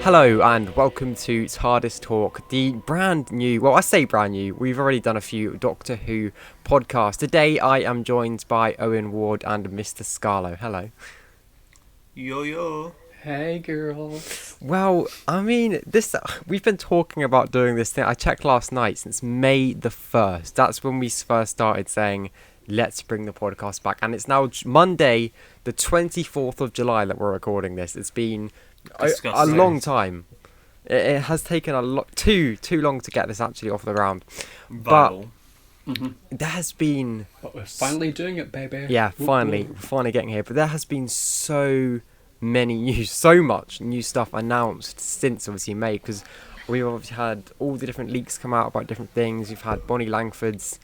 Hello and welcome to Tardis Talk, the brand new, well I say brand new, we've already done a few Doctor Who podcasts. Today I am joined by Owen Ward and Mr. Scarlo. Hello. Yo yo. Hey girl. Well, I mean, we've been talking about doing this thing, I checked last night, since May the 1st. That's when we first started saying, let's bring the podcast back. And it's now Monday, the 24th of July that we're recording this. It's been a long time. It has taken a lot too long to get this actually off the ground. Viral. But there has been. But we're finally doing it, baby. Yeah, finally, we're finally getting here. But there has been so much new stuff announced since obviously May, because we've obviously had all the different leaks come out about different things. You've had Bonnie Langford's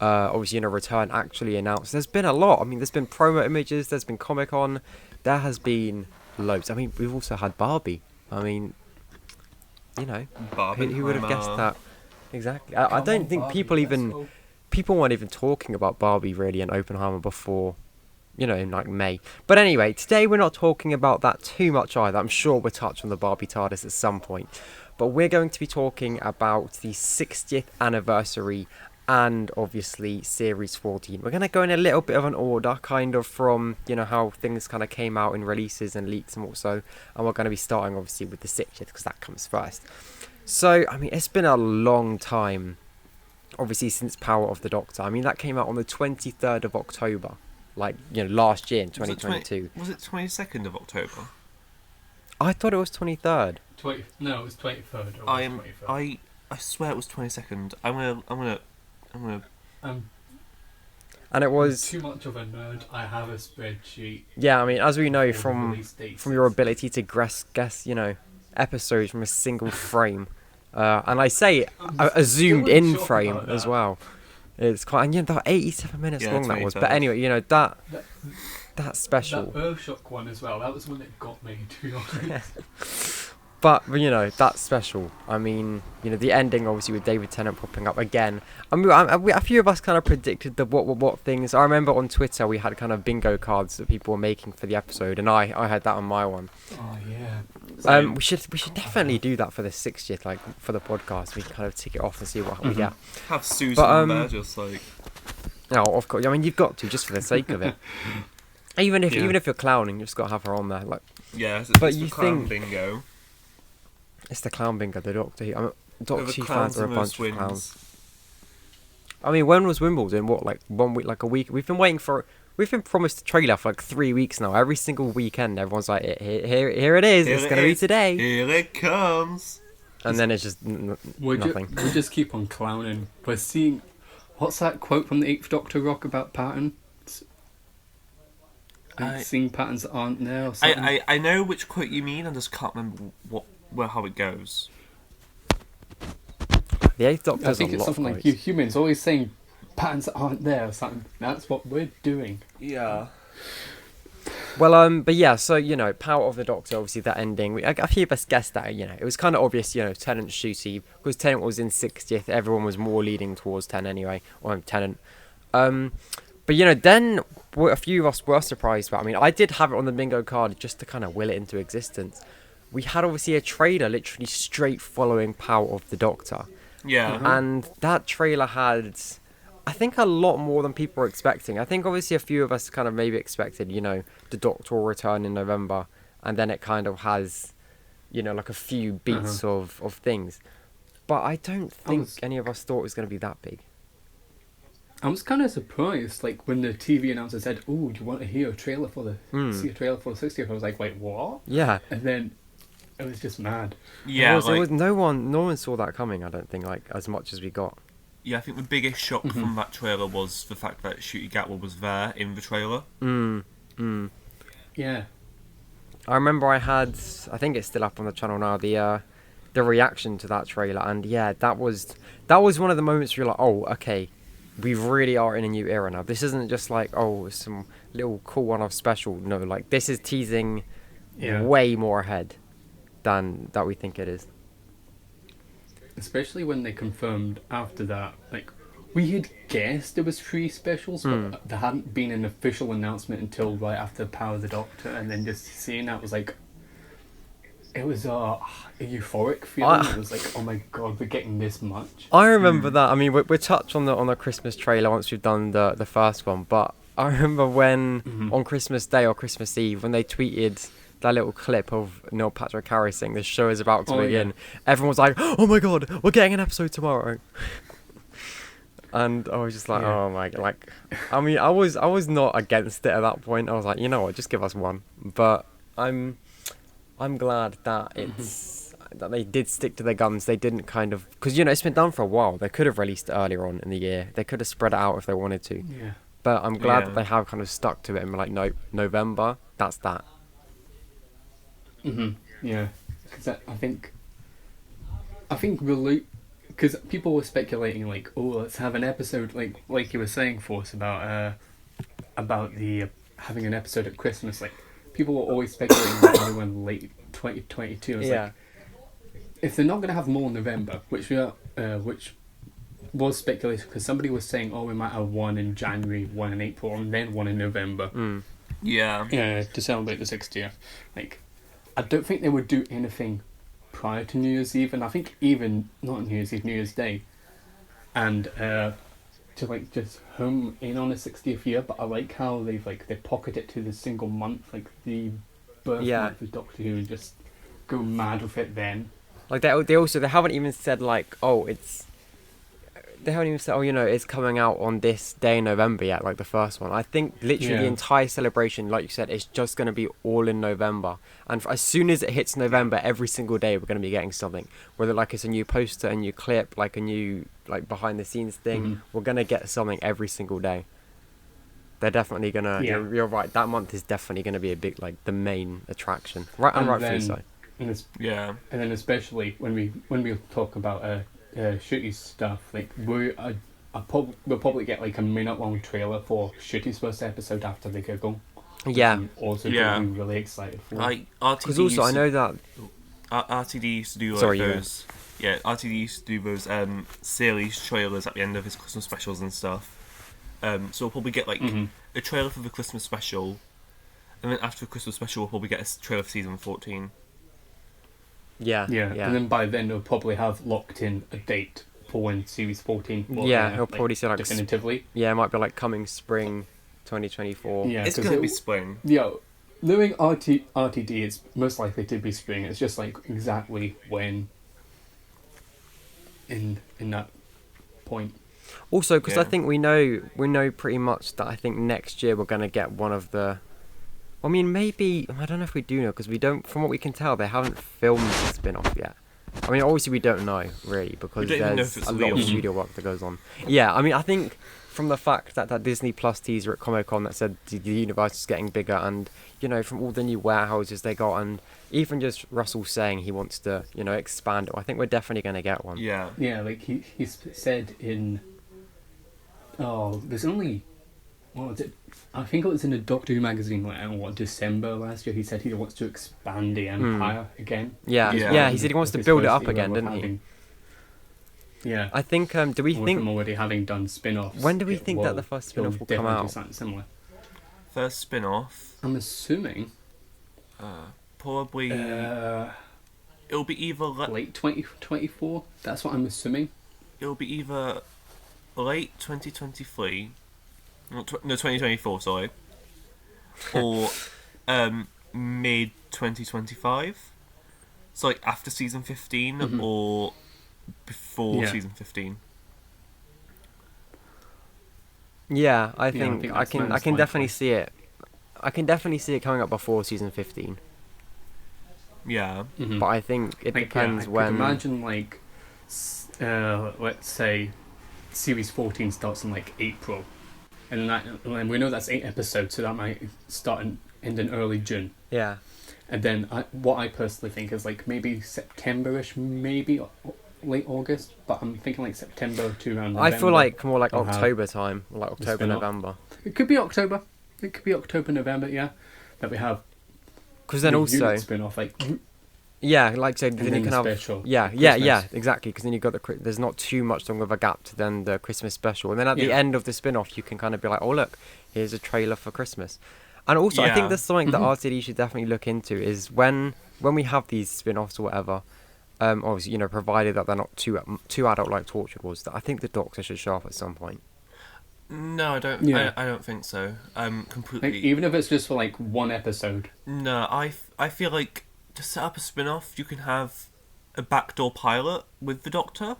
obviously return actually announced. There's been a lot. I mean, there's been promo images. There's been Comic-Con. There has been loads. I mean, we've also had Barbie. I mean, who would have guessed that? Exactly. I don't think people weren't even talking about Barbie really and Oppenheimer before, in like May. But anyway, today we're not talking about that too much either. I'm sure we'll touch on the Barbie TARDIS at some point. But we're going to be talking about the 60th anniversary and obviously series 14. We're going to go in a little bit of an order, kind of from how things kind of came out in releases and leaks and also, and we're going to be starting obviously with the 60th because that comes first. So I mean, it's been a long time obviously since Power of the Doctor. I mean, that came out on the 23rd of October, like last year in 2022. Was it 22nd of October? I thought it was 23rd. No, it was 23rd. I swear it was 22nd. I'm gonna And it was too much of a nerd. I have a spreadsheet. Yeah, I mean, as we know from from your ability to guess episodes from a single frame, and I say a zoomed in frame as well. It's quite, and about 87 minutes long that was. But anyway, that's special. That Earthshock one as well. That was one that got me, to be honest. But that's special. I mean, the ending obviously with David Tennant popping up again. I mean, a few of us kind of predicted the what things. I remember on Twitter we had kind of bingo cards that people were making for the episode, and I had that on my one. Oh yeah. We should definitely do that for the 60th, like for the podcast. We can kind of tick it off and see what we get. Have Susan on there, just like. No, of course. I mean, you've got to, just for the sake of it. Even if you're clowning, you've just got to have her on there. Like. Yeah, but you think bingo. It's the clown bingo, the Doctor Who. I mean, Doctor Who fans are a bunch of clowns. I mean, when was Wimbledon? What, like 1 week, like a week? We've been promised a trailer for like 3 weeks now. Every single weekend, everyone's like, here it is. It's going to be today. Here it comes. And then it's just nothing. We just keep on clowning. We're seeing... What's that quote from the 8th Doctor Rock about patterns? Seeing patterns that aren't there or something. I know which quote you mean, I just can't remember how it goes. The 8th Doctor. I think it's something like, you humans always saying patterns that aren't there or something. That's what we're doing. Yeah. Well, but yeah, so, Power of the Doctor, obviously that ending, a few of us guessed that, it was kind of obvious, Tennant's shooty, because Tennant was in 60th, everyone was more leading towards Tennant anyway, or Tennant. But, then a few of us were surprised about, I mean, I did have it on the bingo card just to kind of will it into existence. We had obviously a trailer literally straight following Power of the Doctor. Yeah. And that trailer had, I think, a lot more than people were expecting. I think obviously a few of us kind of maybe expected, the Doctor will return in November. And then it kind of has, like a few beats of things. But I don't think any of us thought it was going to be that big. I was kind of surprised, like, when the TV announcer said, "Oh, do you want to hear a trailer for see a trailer for the 60th?" I was like, "Wait, what?" Yeah. And then it was just mad. Yeah, it was no one saw that coming. I don't think, like, as much as we got. Yeah, I think the biggest shock from that trailer was the fact that Ncuti Gatwa was there in the trailer. Yeah. I remember I think it's still up on the channel now, the reaction to that trailer, and yeah, that was one of the moments where you're like, oh, okay, we really are in a new era now. This isn't just like, oh, some little cool one-off special. No, like, this is teasing way more ahead than that we think it is. Especially when they confirmed after that, like, we had guessed there was 3 specials, but there hadn't been an official announcement until right after Power of the Doctor, and then just seeing that was like, it was a euphoric feeling. It was like, oh my god, we're getting this much. I remember that. I mean, we'll touch on the Christmas trailer once we've done the first one, but I remember when on Christmas Day or Christmas Eve when they tweeted that little clip of Neil Patrick Harris saying the show is about to begin. Everyone was like, "Oh my god, we're getting an episode tomorrow." And I was just like, "Oh my god!" Like, I mean, I was not against it at that point. I was like, you know what, just give us one. But I'm glad that that they did stick to their guns. They didn't kind of, because it's been done for a while. They could have released it earlier on in the year. They could have spread it out if they wanted to. Yeah. But I'm glad that they have kind of stuck to it and been like, no, November, that's that. Yeah, because I think really, because people were speculating like, oh, let's have an episode like you were saying, Force, about the having an episode at Christmas. Like, people were always speculating that they went late 2022. It's like, if they're not going to have more in November, which was speculated, because somebody was saying, oh, we might have one in January, one in April, and then one in November. Yeah, to celebrate the 60th. Like, I don't think they would do anything prior to New Year's Eve, and I think even not New Year's Eve, New Year's Day, and to like just home in on the 60th year. But I like how they pocket it to the single month, like the birth month of Doctor Who, and just go mad with it then. Like they haven't even said like, oh, they haven't even said, oh, it's coming out on this day in November yet, like the first one. I think literally the entire celebration, like you said, is just going to be all in November. And as soon as it hits November, every single day we're going to be getting something. Whether like it's a new poster, a new clip, like a new like behind the scenes thing, we're going to get something every single day. They're definitely going to, you're right, that month is definitely going to be a big, like the main attraction. Right, and rightfully so. And then especially when we talk about Shooty's stuff, like we'll probably get like a minute-long trailer for Shooty's first episode after the giggle. I'm also gonna be really excited for. Like because also I know that RTD used to do those. Yeah, RTD used to do those series trailers at the end of his Christmas specials and stuff. So we'll probably get like a trailer for the Christmas special, and then after the Christmas special we'll probably get a trailer for season 14. Yeah. And then by then they'll probably have locked in a date for when series 14 will he'll probably say like definitively. It might be like coming spring 2024. Yeah, it's gonna be spring. Yeah, knowing RTD, it's most likely to be spring. It's just like exactly when in that point. Also, because I think we know pretty much that I think next year we're gonna get one of the. I mean, maybe, I don't know if we do know, because we don't, from what we can tell, they haven't filmed the spin-off yet. I mean, obviously we don't know, really, because there's a lot of studio work that goes on. Yeah, I mean, I think from the fact that Disney Plus teaser at Comic-Con that said the universe is getting bigger, and, from all the new warehouses they got, and even just Russell saying he wants to, expand it, I think we're definitely going to get one. Yeah. Yeah, like he said in, there's only, what was it? I think it was in a Doctor Who magazine, December last year. He said he wants to expand the Empire again. Yeah. He said he wants to build it up again, didn't he? Yeah. I think, do we think... From already having done spin-offs. When do we think that the first spin-off will come out? Something similar. First spin-off? I'm assuming... probably... it'll be either... late 2024? That's what I'm assuming. It'll be either late 2023... No, 2024, sorry. Or mid 2025. So like after season 15 or before season 15. Yeah, I think I can definitely see it. I can definitely see it coming up before season 15. Yeah. But I think it depends when. I could imagine let's say series 14 starts in like April. And we know that's 8 episodes, so that might start and end in early June. Yeah. And then what I personally think is like maybe September-ish, maybe late August, but I'm thinking like September to around November. I feel like more like October time, like October, November. It could be October. It could be October, November, yeah. That we have. Because then also spin-off, like. Yeah, like so then you can have special. Yeah, exactly. Because then you got there's not too much longer of a gap to then the Christmas special, and then at the end of the spin-off, you can kind of be like, oh look, here's a trailer for Christmas. And also, I think there's something that RTD should definitely look into is when when we have these spin-offs or whatever, obviously, you know, provided that they're not too adult like Torture Wars, that I think the Doctor should show up at some point. No, I don't. Yeah. I don't think so. Completely. Like, even if it's just for like one episode. No, I feel like to set up a spin-off, you can have a backdoor pilot with the Doctor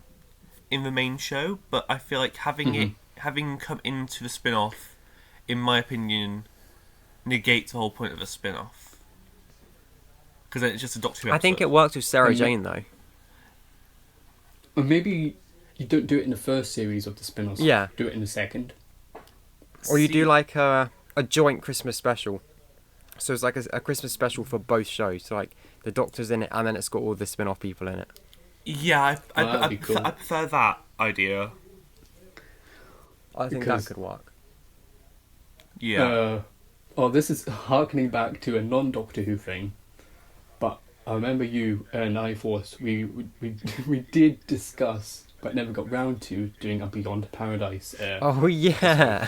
in the main show, but I feel like having come into the spin-off, in my opinion, negates the whole point of a spin-off. Because then it's just a Doctor Who episode. I think it works with Sarah Jane though. Or maybe you don't do it in the first series of the spin-offs. Yeah. Do it in the second. Or you do like a joint Christmas special. So it's like a Christmas special for both shows. So like the Doctor's in it, and then it's got all the spin-off people in it. Yeah, I cool. prefer that idea. I think that could work. Yeah. This is harkening back to a non-Doctor Who thing, but I remember you and I, Force, we did discuss, but never got round to doing a Beyond Paradise. Oh yeah,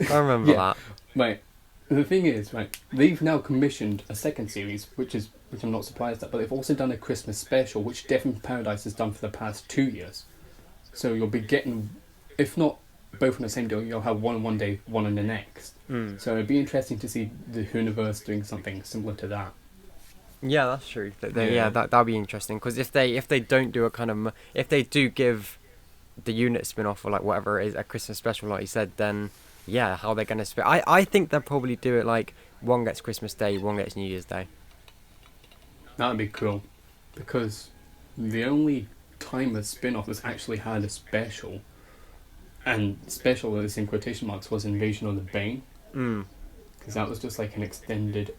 I remember that. Right. The thing is, right, they've now commissioned a second series, which I'm not surprised at, but they've also done a Christmas special, which Death in Paradise has done for the past 2 years. So you'll be getting, if not both on the same day, you'll have one day, one on the next. So it'd be interesting to see the Whoniverse doing something similar to that. Yeah, that's true. That'd be interesting, because if they don't do a kind of, if they do give the unit spin-off or like whatever it is a Christmas special, like you said, then yeah, how they're gonna split. I think they'll probably do it like one gets Christmas Day, one gets New Year's Day. That'd be cool, because the only time a spin-off has actually had a special, and special is in quotation marks, was Invasion of the Bane. Because that was just like an extended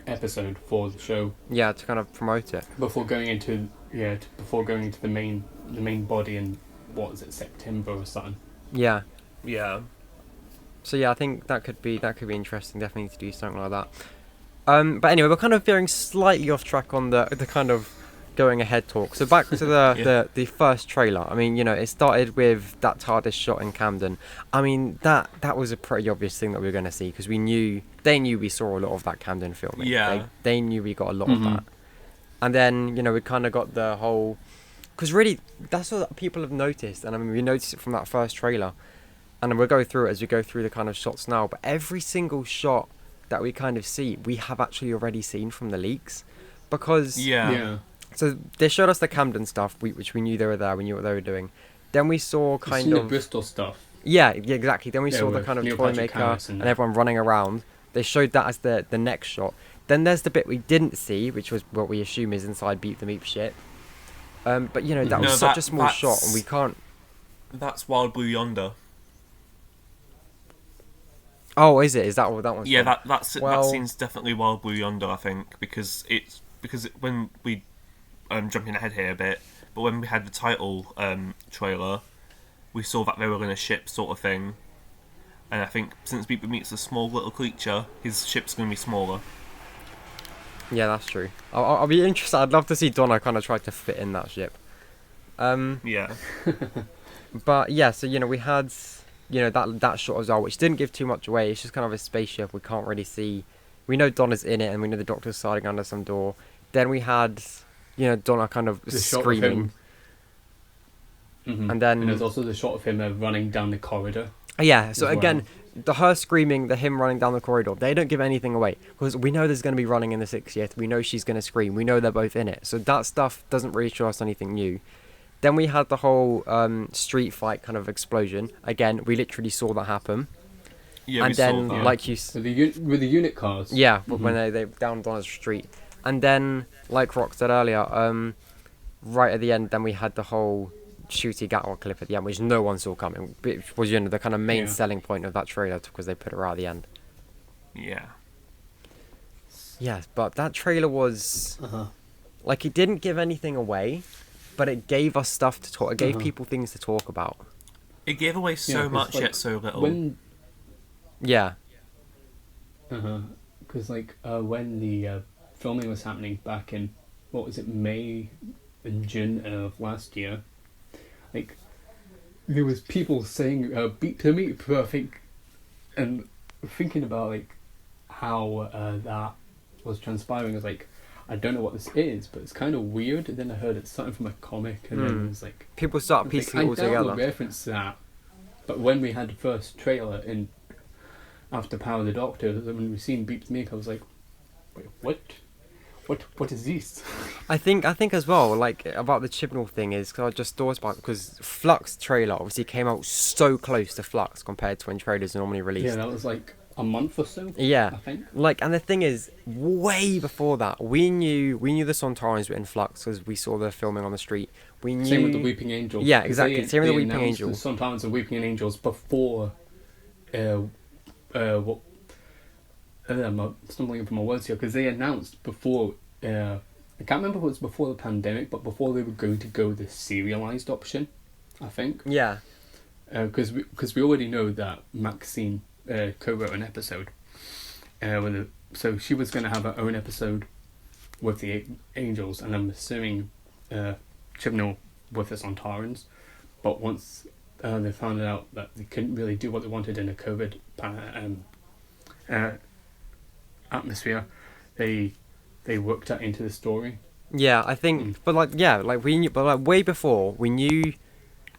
episode for the show. Yeah, to kind of promote it before going into the main body in, what was it, September or something. Yeah. Yeah. So yeah, I think that could be interesting. Definitely to do something like that. But anyway, we're kind of veering slightly off track on the kind of going ahead talk. So back to the first trailer. I mean, you know, it started with that TARDIS shot in Camden. I mean, that was a pretty obvious thing that we were going to see, because they knew we saw a lot of that Camden filming. Yeah. They knew we got a lot of that. And then, you know, we kind of got the whole, because really that's what people have noticed, and I mean we noticed it from that first trailer, and we'll go through it as we go through the kind of shots now. But every single shot that we kind of see, we have actually already seen from the leaks, because so they showed us the Camden stuff, which we knew they were there, we knew what they were doing. Then we saw kind of the Bristol stuff. Yeah, exactly. Then we saw the kind of toy maker and everyone running around. They showed that as the next shot. Then there's the bit we didn't see, which was what we assume is inside Beat the Meep shit. But you know, that was such a small shot, and we can't. That's Wild Blue Yonder. Oh, is it? Is that what that one's? Yeah, that scene's definitely Wild Blue Yonder, I think, because when we jumping ahead here a bit, but when we had the title trailer, we saw that they were in a ship sort of thing, and I think since Beep the Meep's a small little creature, his ship's going to be smaller. Yeah, that's true. I'll be interested. I'd love to see Donna kind of try to fit in that ship. Yeah. But yeah, so you know, we had, you know, that shot as well, which didn't give too much away. It's just kind of a spaceship. We can't really see. We know Donna's in it, and we know the Doctor's sliding under some door. Then we had, you know, Donna kind of screaming. And then there's also the shot of him running down the corridor. Yeah. So again, her screaming, him running down the corridor, they don't give anything away, because we know there's going to be running in the 60th. We know she's going to scream. We know they're both in it. So that stuff doesn't really show us anything new. Then we had the whole street fight kind of explosion. Again, we literally saw that happen. Yeah, and then, like you with the unit cars. Yeah, when they downed on a street. And then, like Rock said earlier, right at the end, then we had the whole shooty Gatwa clip at the end, which no one saw coming. Which was, you know, the kind of main selling point of that trailer, because they put it right at the end. Yeah. Yes, but that trailer was like, it didn't give anything away, but it gave us stuff to talk. It gave people things to talk about. It gave away so much, yet so little. Yeah. Because when the filming was happening back in, what was it, May and June of last year, like, there was people saying Beat to Meep, I think, and thinking about like how that was transpiring. It was like, I don't know what this is, but it's kind of weird. And then I heard it's something from a comic, and then it was like people start piecing it all together. I doubt they'll reference that, but when we had the first trailer in after Power of the Doctor, when we seen Beep the Meep, I was like, wait, what is this? I think as well, like, about the Chibnall thing is, because I just thought about, because Flux trailer obviously came out so close to Flux compared to when trailers are normally released. Yeah, that was like a month or so. Yeah, I think. Like, and the thing is, way before that, we knew the Sontarans were in Flux because we saw the filming on the street. We knew. Same with the Weeping Angels. Yeah, exactly. Same with the Weeping Angels. The Sontarans and Weeping Angels before. What? I'm stumbling over my words here because they announced before. I can't remember if it was before the pandemic, but before they were going to go the serialized option, I think. Yeah. Because we already know that Maxine co-wrote an episode. So she was going to have her own episode with the Angels, and I'm assuming Chibnall with the Sontarans. But once they found out that they couldn't really do what they wanted in a COVID atmosphere, they worked that into the story. Yeah, I think, but we knew, but like way before we knew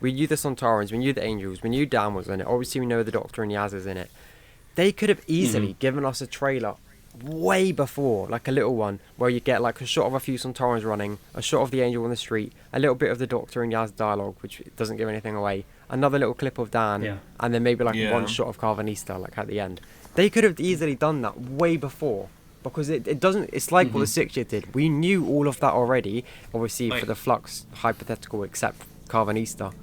the Sontarans, we knew the Angels, we knew Dan was in it. Obviously, we know the Doctor and Yaz is in it. They could have easily given us a trailer way before, like a little one, where you get like a shot of a few Sontarans running, a shot of the Angel on the street, a little bit of the Doctor and Yaz dialogue, which doesn't give anything away, another little clip of Dan, and then maybe one shot of Carvanista, like at the end. They could have easily done that way before. Because it doesn't. It's like what the 6-year did. We knew all of that already. Obviously, for the Flux hypothetical, except Carvanista.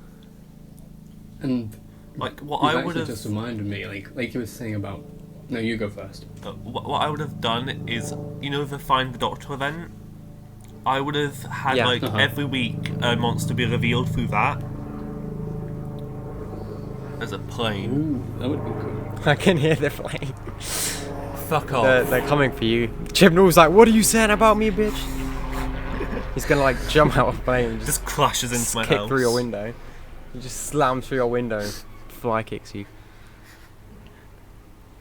And like what I would have just reminded me, like you were saying about. No, you go first. What I would have done is, the Find the Doctor event. I would have had every week a monster be revealed through that. As a plane. Ooh, that would be cool. I can hear the plane. Fuck off. They're coming for you. Chibnall's like, what are you saying about me, bitch? He's gonna like jump out of the plane and just crashes into my kick house. through your window. He just slams through your window and fly kicks you.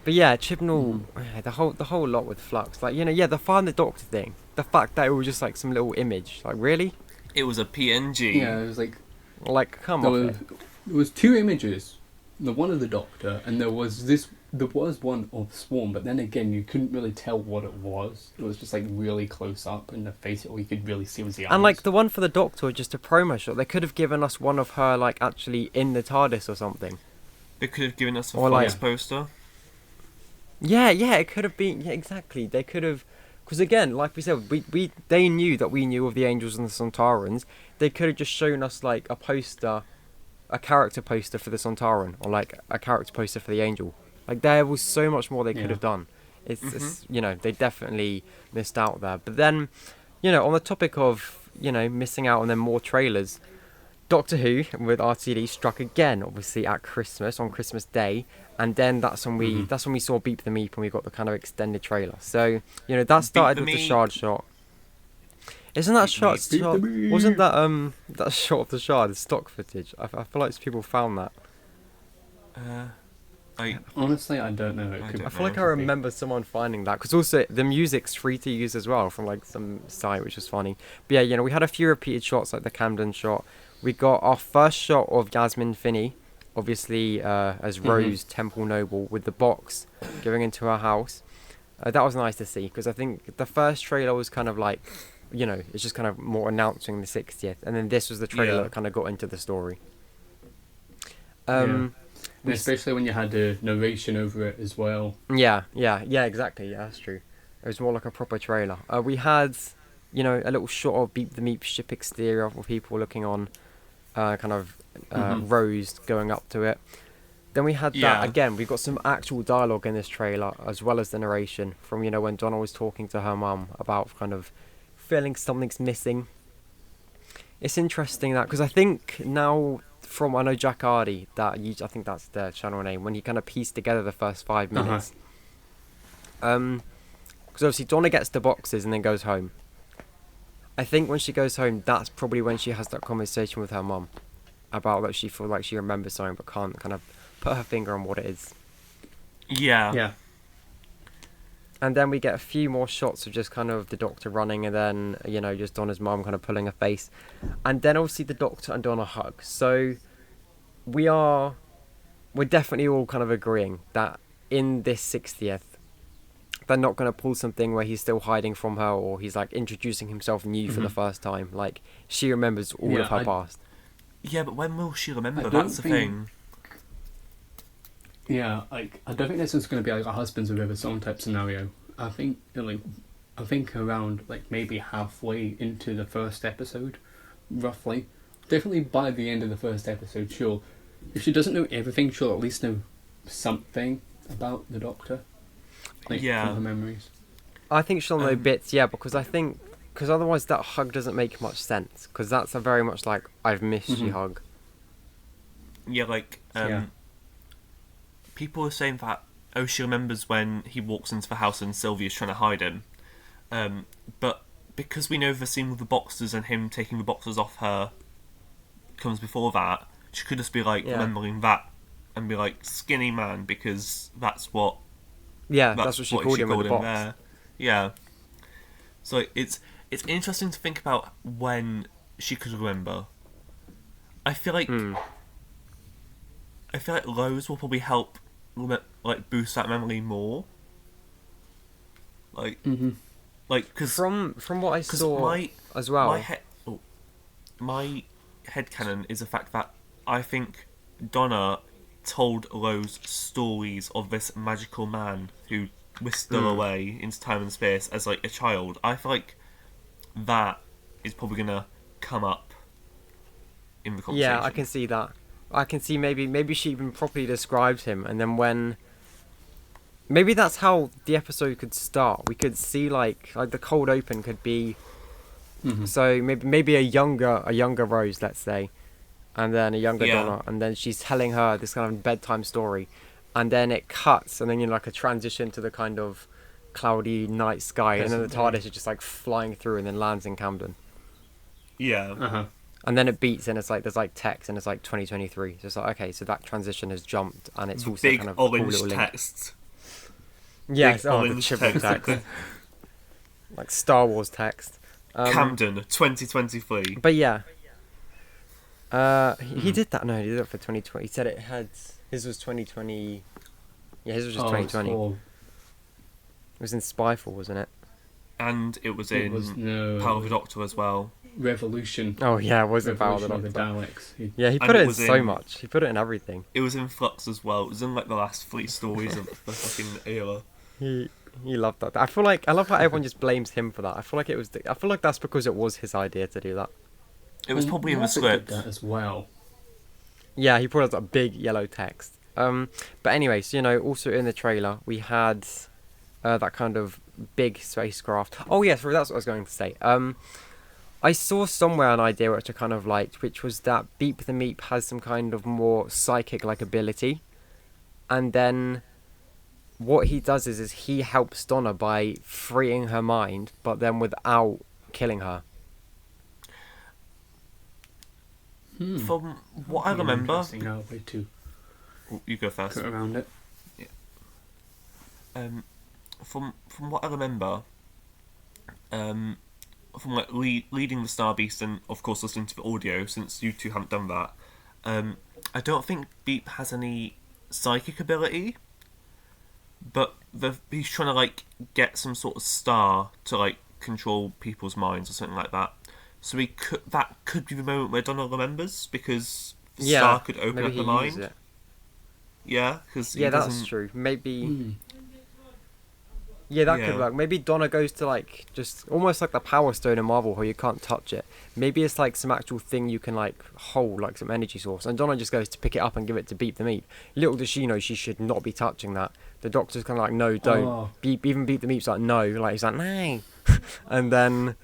But yeah, Chibnall, the whole lot with Flux. Like, the Find the Doctor thing. The fact that it was just like some little image. Like, really? It was a PNG. Yeah, it was like... Like, come on. There was 2 images. The one of the Doctor, and there was one of Swarm, but then again, you couldn't really tell what it was. It was just like really close up in the face. All you could really see was the eyes. And like the one for the Doctor, just a promo shot. They could have given us one of her like actually in the TARDIS or something. They could have given us a Flux poster. Yeah, it could have been. Yeah, exactly. They could have, because again, like we said, they knew that we knew of the Angels and the Sontarans. They could have just shown us like a poster, a character poster for the Sontaran, or like a character poster for the Angel. Like, there was so much more they could have done. It's they definitely missed out there. But then, on the topic of, missing out on then more trailers, Doctor Who with RTD struck again, obviously at Christmas, on Christmas Day, and then that's when we saw Beep the Meep and we got the kind of extended trailer. So, that started with the Shard shot. Isn't that shot? Wasn't that shot of the Shard stock footage? I feel like people found that. Honestly, I don't know. I feel like I remember someone finding that, because also the music's free to use as well from like some site, which was funny. But yeah, we had a few repeated shots like the Camden shot. We got our first shot of Yasmin Finney, obviously as Rose Temple Noble with the box going into her house. That was nice to see, because I think the first trailer was kind of like, it's just kind of more announcing the 60th, and then this was the trailer that kind of got into the story. Especially when you had the narration over it as well. Yeah, exactly. Yeah, that's true. It was more like a proper trailer. We had, a little shot of Beep the Meep ship exterior with people looking on, Rose going up to it. Then we had that again. We got some actual dialogue in this trailer, as well as the narration from when Donna was talking to her mum about kind of feeling something's missing. It's interesting that, because I think now, I know Jack Hardy, I think that's the channel name, when he kind of pieced together the first 5 minutes. Because obviously Donna gets the boxes and then goes home. I think when she goes home, that's probably when she has that conversation with her mum about that she feels like she remembers something but can't kind of put her finger on what it is. Yeah. And then we get a few more shots of just kind of the Doctor running, and then, you know, just Donna's mum kind of pulling her face. And then obviously the Doctor and Donna hug. So we're definitely all kind of agreeing that in this 60th, they're not going to pull something where he's still hiding from her, or he's like introducing himself new for the first time. Like, she remembers all of her past. Yeah, but when will she remember? That's the thing. Yeah, like, I don't think this is going to be like a husbands of River Song type scenario. I think around like maybe halfway into the first episode, roughly. Definitely by the end of the first episode, sure. If she doesn't know everything, she'll at least know something about the Doctor. Like, from her memories. I think she'll know bits, because otherwise that hug doesn't make much sense. Because that's a very much like, I've missed you hug. Yeah, like, people are saying that, she remembers when he walks into the house and Sylvia's trying to hide him. But because we know the scene with the boxers and him taking the boxers off her comes before that, she could just be like remembering that and be like, skinny man, because that's what... Yeah, that's what she called him in the box. There. Yeah. So it's interesting to think about when she could remember. I feel like Rose will probably help like boost that memory more. Like, like because from what I saw as well, my headcanon is the fact that I think Donna told Rose stories of this magical man who whisked her away into time and space as like a child. I feel like that is probably gonna come up in the conversation. Yeah, I can see that. I can see maybe she even properly described him, and then maybe that's how the episode could start. We could see like the cold open could be so maybe a younger Rose, let's say, and then a younger Donna, and then she's telling her this kind of bedtime story, and then it cuts, and then like a transition to the kind of cloudy night sky, and then the TARDIS is just like flying through and then lands in Camden. Yeah. And then it beats, and it's like there's like text, and it's like 2023. So it's like, okay, so that transition has jumped, and it's also big kind of orange cool little text. Yes, the triple text, like Star Wars text. Camden 2023. But yeah. He did that. No, he did it for 2020. He said his was 2020. Yeah, his was just 2020. It was in Spyfall, wasn't it? And it was in Power of the Doctor as well. Revolution. Oh yeah, it was in Power of the Doctor. The Daleks. Yeah, he put it in so much. He put it in everything. It was in Flux as well. It was in like the last 3 stories of the fucking era. He loved that. I love how everyone just blames him for that. I feel like that's because it was his idea to do that. It was probably in the script as well. Yeah, he put out a big yellow text. But anyway, so also in the trailer we had that kind of big spacecraft. Oh yes, that's what I was going to say. I saw somewhere an idea which I kind of liked, which was that Beep the Meep has some kind of more psychic-like ability, and then what he does is he helps Donna by freeing her mind, but then without killing her. From what I remember, way to you go first. Cut around it. Yeah. From what I remember, from like leading the Star Beast and of course listening to the audio, since you two haven't done that, I don't think Beep has any psychic ability, but he's trying to like get some sort of star to like control people's minds or something like that. So that could be the moment where Donna remembers, because the star could open up her mind. It. Yeah, because that's true. Maybe. Yeah, that could work. Maybe Donna goes to like just almost like the Power Stone in Marvel, where you can't touch it. Maybe it's like some actual thing you can like hold, like some energy source, and Donna just goes to pick it up and give it to Beep the Meep. Little does she know she should not be touching that. The Doctor's kind of like, no, don't. Beep the Meep's like, no. Like he's like, no. And then,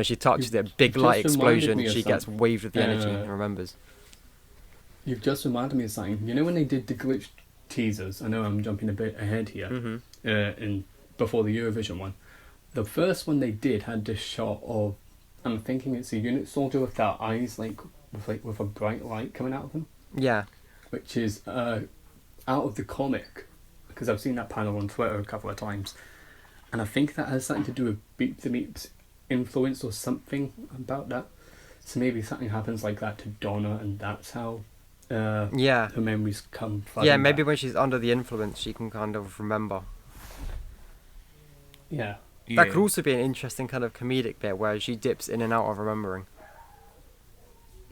she touches it. Big light explosion. She gets waved with the energy and remembers. You've just reminded me of something. You know when they did the glitch teasers? I know I'm jumping a bit ahead here. In before the Eurovision one, the first one they did had this shot of, I'm thinking it's a unit soldier with their eyes with a bright light coming out of them. Yeah. Which is out of the comic because I've seen that panel on Twitter a couple of times, and I think that has something to do with Beep the Meep's influence or something about that. So maybe something happens like that to Donna, and that's how her memories come flooding Yeah, maybe back. when she's under the influence, she can kind of remember. Yeah. That could also be an interesting kind of comedic bit where she dips in and out of remembering.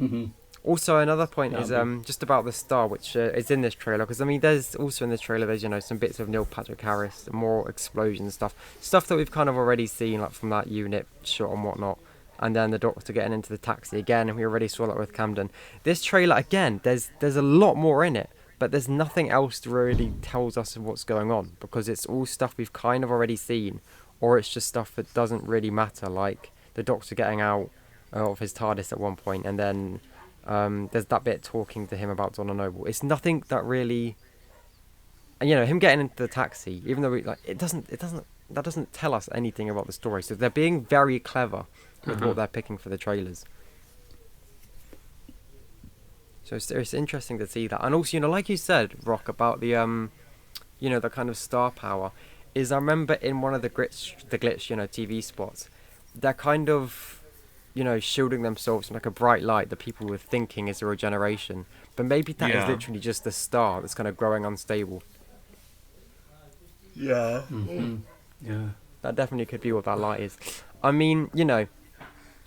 Mm-hmm. Also, another point is just about the star, which is in this trailer, because I mean, there's also in this trailer, there's some bits of Neil Patrick Harris, more explosion stuff that we've kind of already seen, like from that unit shot and whatnot, and then the Doctor getting into the taxi again, and we already saw that with Camden. This trailer again, there's a lot more in it, but there's nothing else that really tells us what's going on, because it's all stuff we've kind of already seen, or it's just stuff that doesn't really matter, like the Doctor getting out of his TARDIS at one point, and then there's that bit talking to him about Donna Noble. It's nothing that really, and him getting into the taxi, even though that doesn't tell us anything about the story. So they're being very clever with what they're picking for the trailers. So it's interesting to see that, and also like you said, Rock, about the the kind of star power. Is I remember in one of the glitch TV spots, they're kind of shielding themselves from like a bright light that people were thinking is a regeneration, but maybe that is literally just the star that's kind of growing unstable. Yeah. Mm-hmm. Yeah. That definitely could be what that light is. I mean, the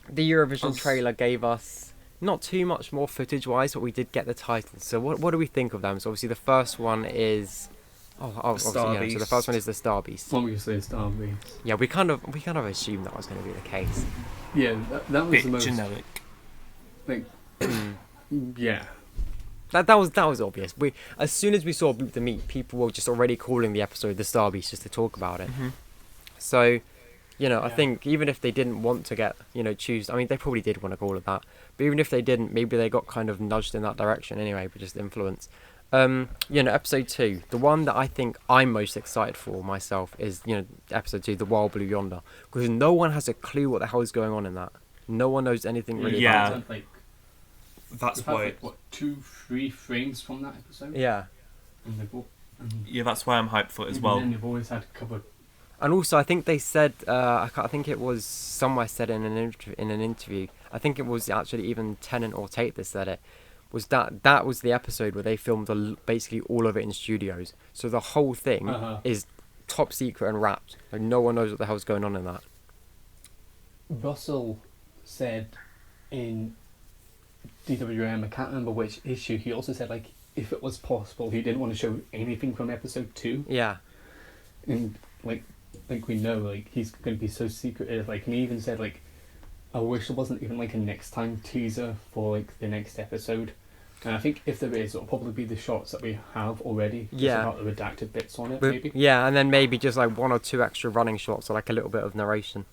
Eurovision trailer gave us not too much more footage-wise, but we did get the titles. So what do we think of them? So obviously the first one is... so the first one is the Star Beast. Obviously, Star Beast. Yeah, we kind of assumed that was going to be the case. Yeah, that was the most generic. Like, yeah. That was obvious. As soon as we saw Boot the Meat, people were just already calling the episode the Star Beast just to talk about it. Mm-hmm. So, I think even if they didn't want to get choose, I mean they probably did want to call it that, but even if they didn't, maybe they got kind of nudged in that direction anyway, but just influence. Episode 2, the one that I think I'm most excited for myself is, episode 2, The Wild Blue Yonder, because no one has a clue what the hell is going on in that. No one knows anything really about it. That's why... 2-3 frames from that episode? Yeah. Yeah, that's why I'm hyped for it as well. And then they've always had covered. And also, I think they said, I think it was somewhere said in an interview, I think it was actually even Tennant or Tate that said it, was that was the episode where they filmed basically all of it in studios. So the whole thing is top secret and wrapped. Like no one knows what the hell's going on in that. Russell said in DWM, I can't remember which issue, he also said like if it was possible he didn't want to show anything from episode 2. Yeah. And like we know, like he's going to be so secretive. Like, and he even said like, I wish there wasn't even like a next time teaser for like the next episode. And I think if there is, it'll probably be the shots that we have already. Just about the redacted bits on it, maybe. Yeah, and then maybe just like 1 or 2 extra running shots or like a little bit of narration.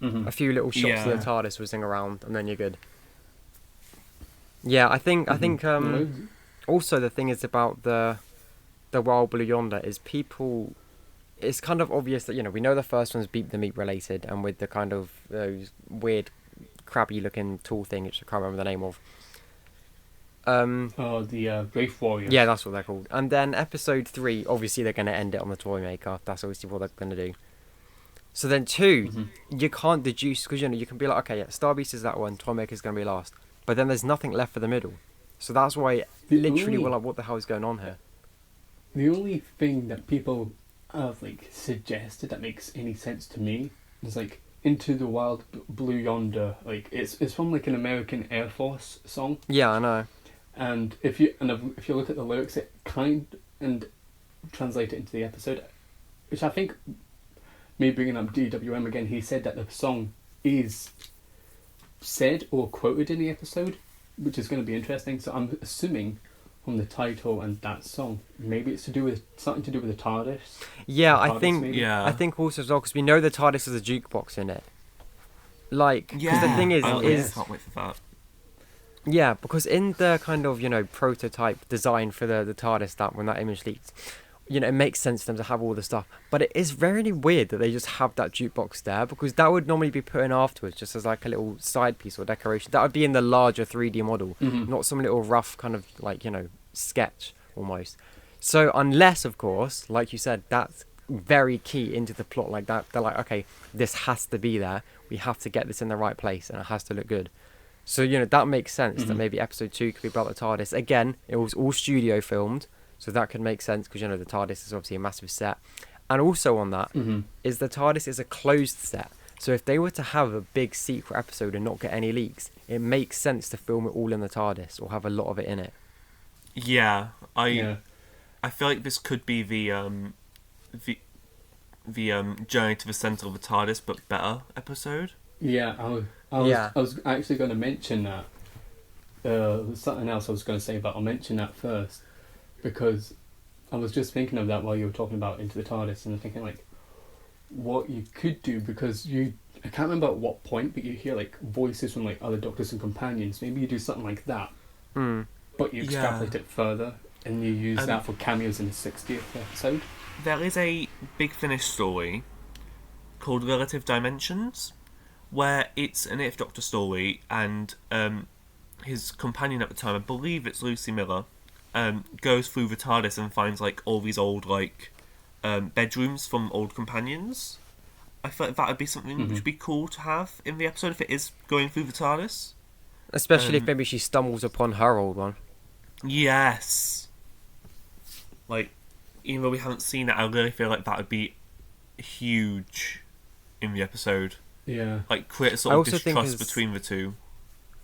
Mm-hmm. A few little shots of the TARDIS whizzing around, and then you're good. Yeah, I think also the thing is about the Wild Blue Yonder is people. It's kind of obvious that we know the first one's Beep the Meat related, and with the kind of those weird, crabby looking tool thing, which I can't remember the name of. The Wraith Warriors. Yeah, that's what they're called. And then episode 3, obviously they're going to end it on the toy maker. That's obviously what they're going to do. So then 2, you can't deduce, because you can be like, okay, yeah, Star Beast is that one, toy maker's going to be last, but then there's nothing left for the middle. So that's why we're like, what the hell is going on here? The only thing that people have like suggested that makes any sense to me is like Into the Wild Blue Yonder. Like it's from like an American Air Force song. Yeah, I know. And if you look at the lyrics, it and translate it into the episode, which I think, me bringing up DWM again, he said that the song is said or quoted in the episode, which is going to be interesting. So I'm assuming from the title and that song, maybe it's something to do with the TARDIS. Yeah, the TARDIS, I think. maybe? Yeah, I think also as well because we know the TARDIS has a jukebox in it. Like, because the thing is, I can't wait for that. Yeah, because in the kind of prototype design for the TARDIS, that when that image leaked, it makes sense for them to have all the stuff. But it is very weird that they just have that jukebox there, because that would normally be put in afterwards, just as like a little side piece or decoration. That would be in the larger 3D model, not some little rough kind of like sketch almost. So unless, of course, like you said, that's very key into the plot. Like that, they're like, okay, this has to be there. We have to get this in the right place, and it has to look good. So that makes sense. That maybe episode 2 could be about the TARDIS. Again, it was all studio filmed, so that could make sense because the TARDIS is obviously a massive set. And also on that is the TARDIS is a closed set. So if they were to have a big secret episode and not get any leaks, it makes sense to film it all in the TARDIS or have a lot of it in it. Yeah, I feel like this could be the journey to the centre of the TARDIS, but better episode. Yeah, I was actually going to mention that. There's something else I was going to say, but I'll mention that first because I was just thinking of that while you were talking about Into the TARDIS, and I'm thinking like what you could do, because I can't remember at what point, but you hear like voices from like other Doctors and companions. Maybe you do something like that, but you extrapolate it further and you use that for cameos in the 60th episode. There is a Big Finish story called Relative Dimensions, where it's an If Doctor story, and his companion at the time, I believe it's Lucy Miller, goes through the TARDIS and finds like all these old like bedrooms from old companions. I feel like that would be something which would be cool to have in the episode if it is going through the TARDIS. Especially if maybe she stumbles upon her old one. Yes. Like, even though we haven't seen it, I really feel like that would be huge in the episode. Yeah. Like, create a sort of distrust between the two.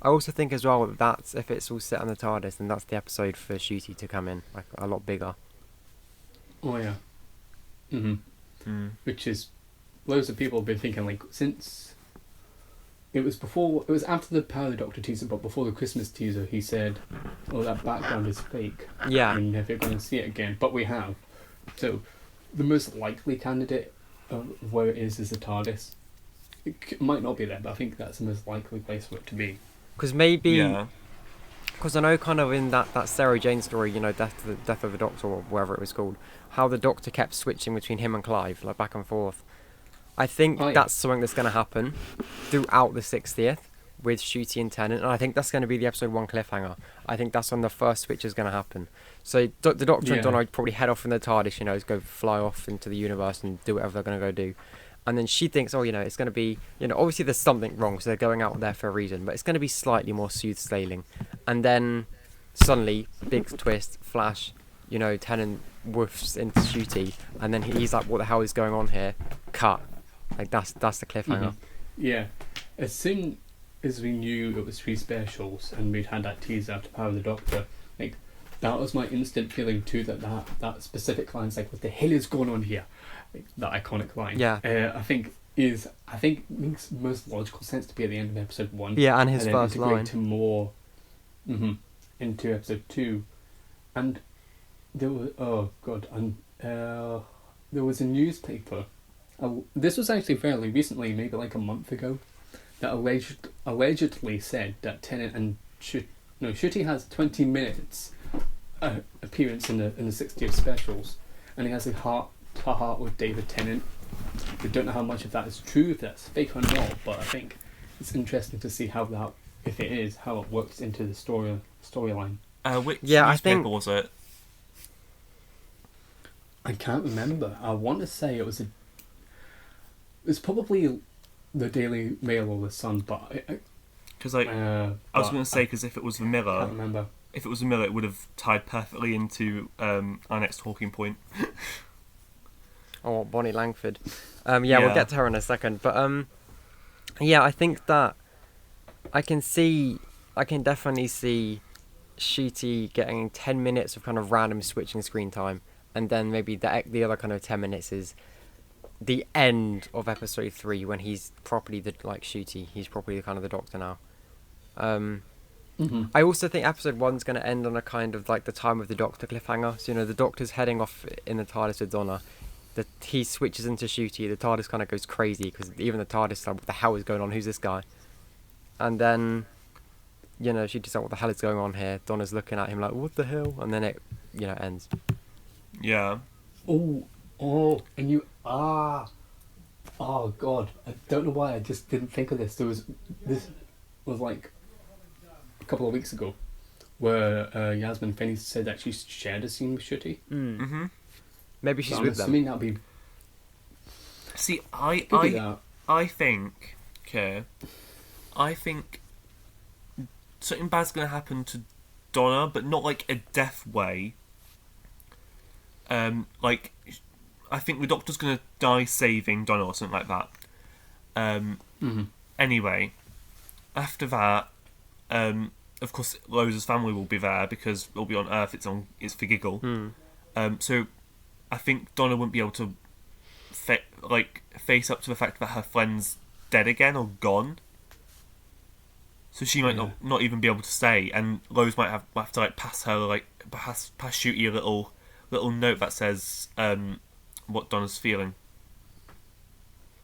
I also think as well that if it's all set on the TARDIS, then that's the episode for Ncuti to come in, like a lot bigger. Oh yeah. Which is, loads of people have been thinking like since it was after the Power of the Doctor teaser, but before the Christmas teaser, he said, "Oh, that background is fake. Yeah, we're never going to see it again." But we have. So, the most likely candidate of where it is the TARDIS. It might not be there, but I think that's the most likely place for it to be. Because because I know kind of in that Sarah Jane story, Death of the Doctor or whatever it was called, how the Doctor kept switching between him and Clive, like back and forth. I think that's something that's going to happen throughout the 60th with Ncuti and Tennant, and I think that's going to be the episode 1 cliffhanger. I think that's when the first switch is going to happen. So the Doctor and Donna probably head off in the TARDIS, go fly off into the universe and do whatever they're going to go do. And then she thinks, it's going to be, obviously there's something wrong, so they're going out there for a reason, but it's going to be slightly more smooth sailing. And then suddenly, big twist, flash, Tennant woofs into Ncuti, and then he's like, what the hell is going on here? Cut. Like, that's the cliffhanger. Yeah. As soon as we knew it was 3 specials, and we'd had that teaser after Power of the Doctor, like, that was my instant feeling too, that specific line's like, what the hell is going on here? Like, that iconic line. Yeah. I think makes most logical sense to be at the end of episode 1. Yeah, and his first line. Into more, into episode 2, and there was there was a newspaper. This was actually fairly recently, maybe like a month ago, that allegedly said that Tennant and Ncuti has 20 minutes appearance in the 60th specials, and he has a heart with David Tennant. We don't know how much of that is true, if that's fake or not, but I think it's interesting to see how that, if it is, how it works into the storyline. Which newspaper was it? I can't remember. I want to say it was it's probably the Daily Mail or the Sun, but because I was going to say, because if it was the Mirror, I can't remember. If it was the Mirror, it would have tied perfectly into our next talking point. Oh, Bonnie Langford. We'll get to her in a second, but I think that I can definitely see Ncuti getting 10 minutes of kind of random switching screen time, and then maybe the other kind of 10 minutes is the end of episode 3 when he's properly Ncuti. He's properly kind of the Doctor now. I also think episode 1's going to end on a kind of like the time of the Doctor cliffhanger. So the Doctor's heading off in the TARDIS with Donna. He switches into Ncuti. The TARDIS kind of goes crazy because even the TARDIS is like, what the hell is going on? Who's this guy? And then she decides, what the hell is going on here? Donna's looking at him like, what the hell? And then it ends. Yeah. Oh, and you oh god, I don't know why I just didn't think of this. This was like a couple of weeks ago where Yasmin Finney said that she shared a scene with Shooty. Mm-hmm. Maybe she's with them. Assuming that'll be. See, I think, okay, I think something bad's going to happen to Donna, but not like a death way. Like, I think the Doctor's going to die saving Donna or something like that. Anyway, after that, of course, Rose's family will be there because they'll be on Earth. It's for giggle. So I think Donna wouldn't be able to face up to the fact that her friend's dead again or gone. So she might not even be able to stay, and Rose might have to pass her pass Shooty a little note that says what Donna's feeling.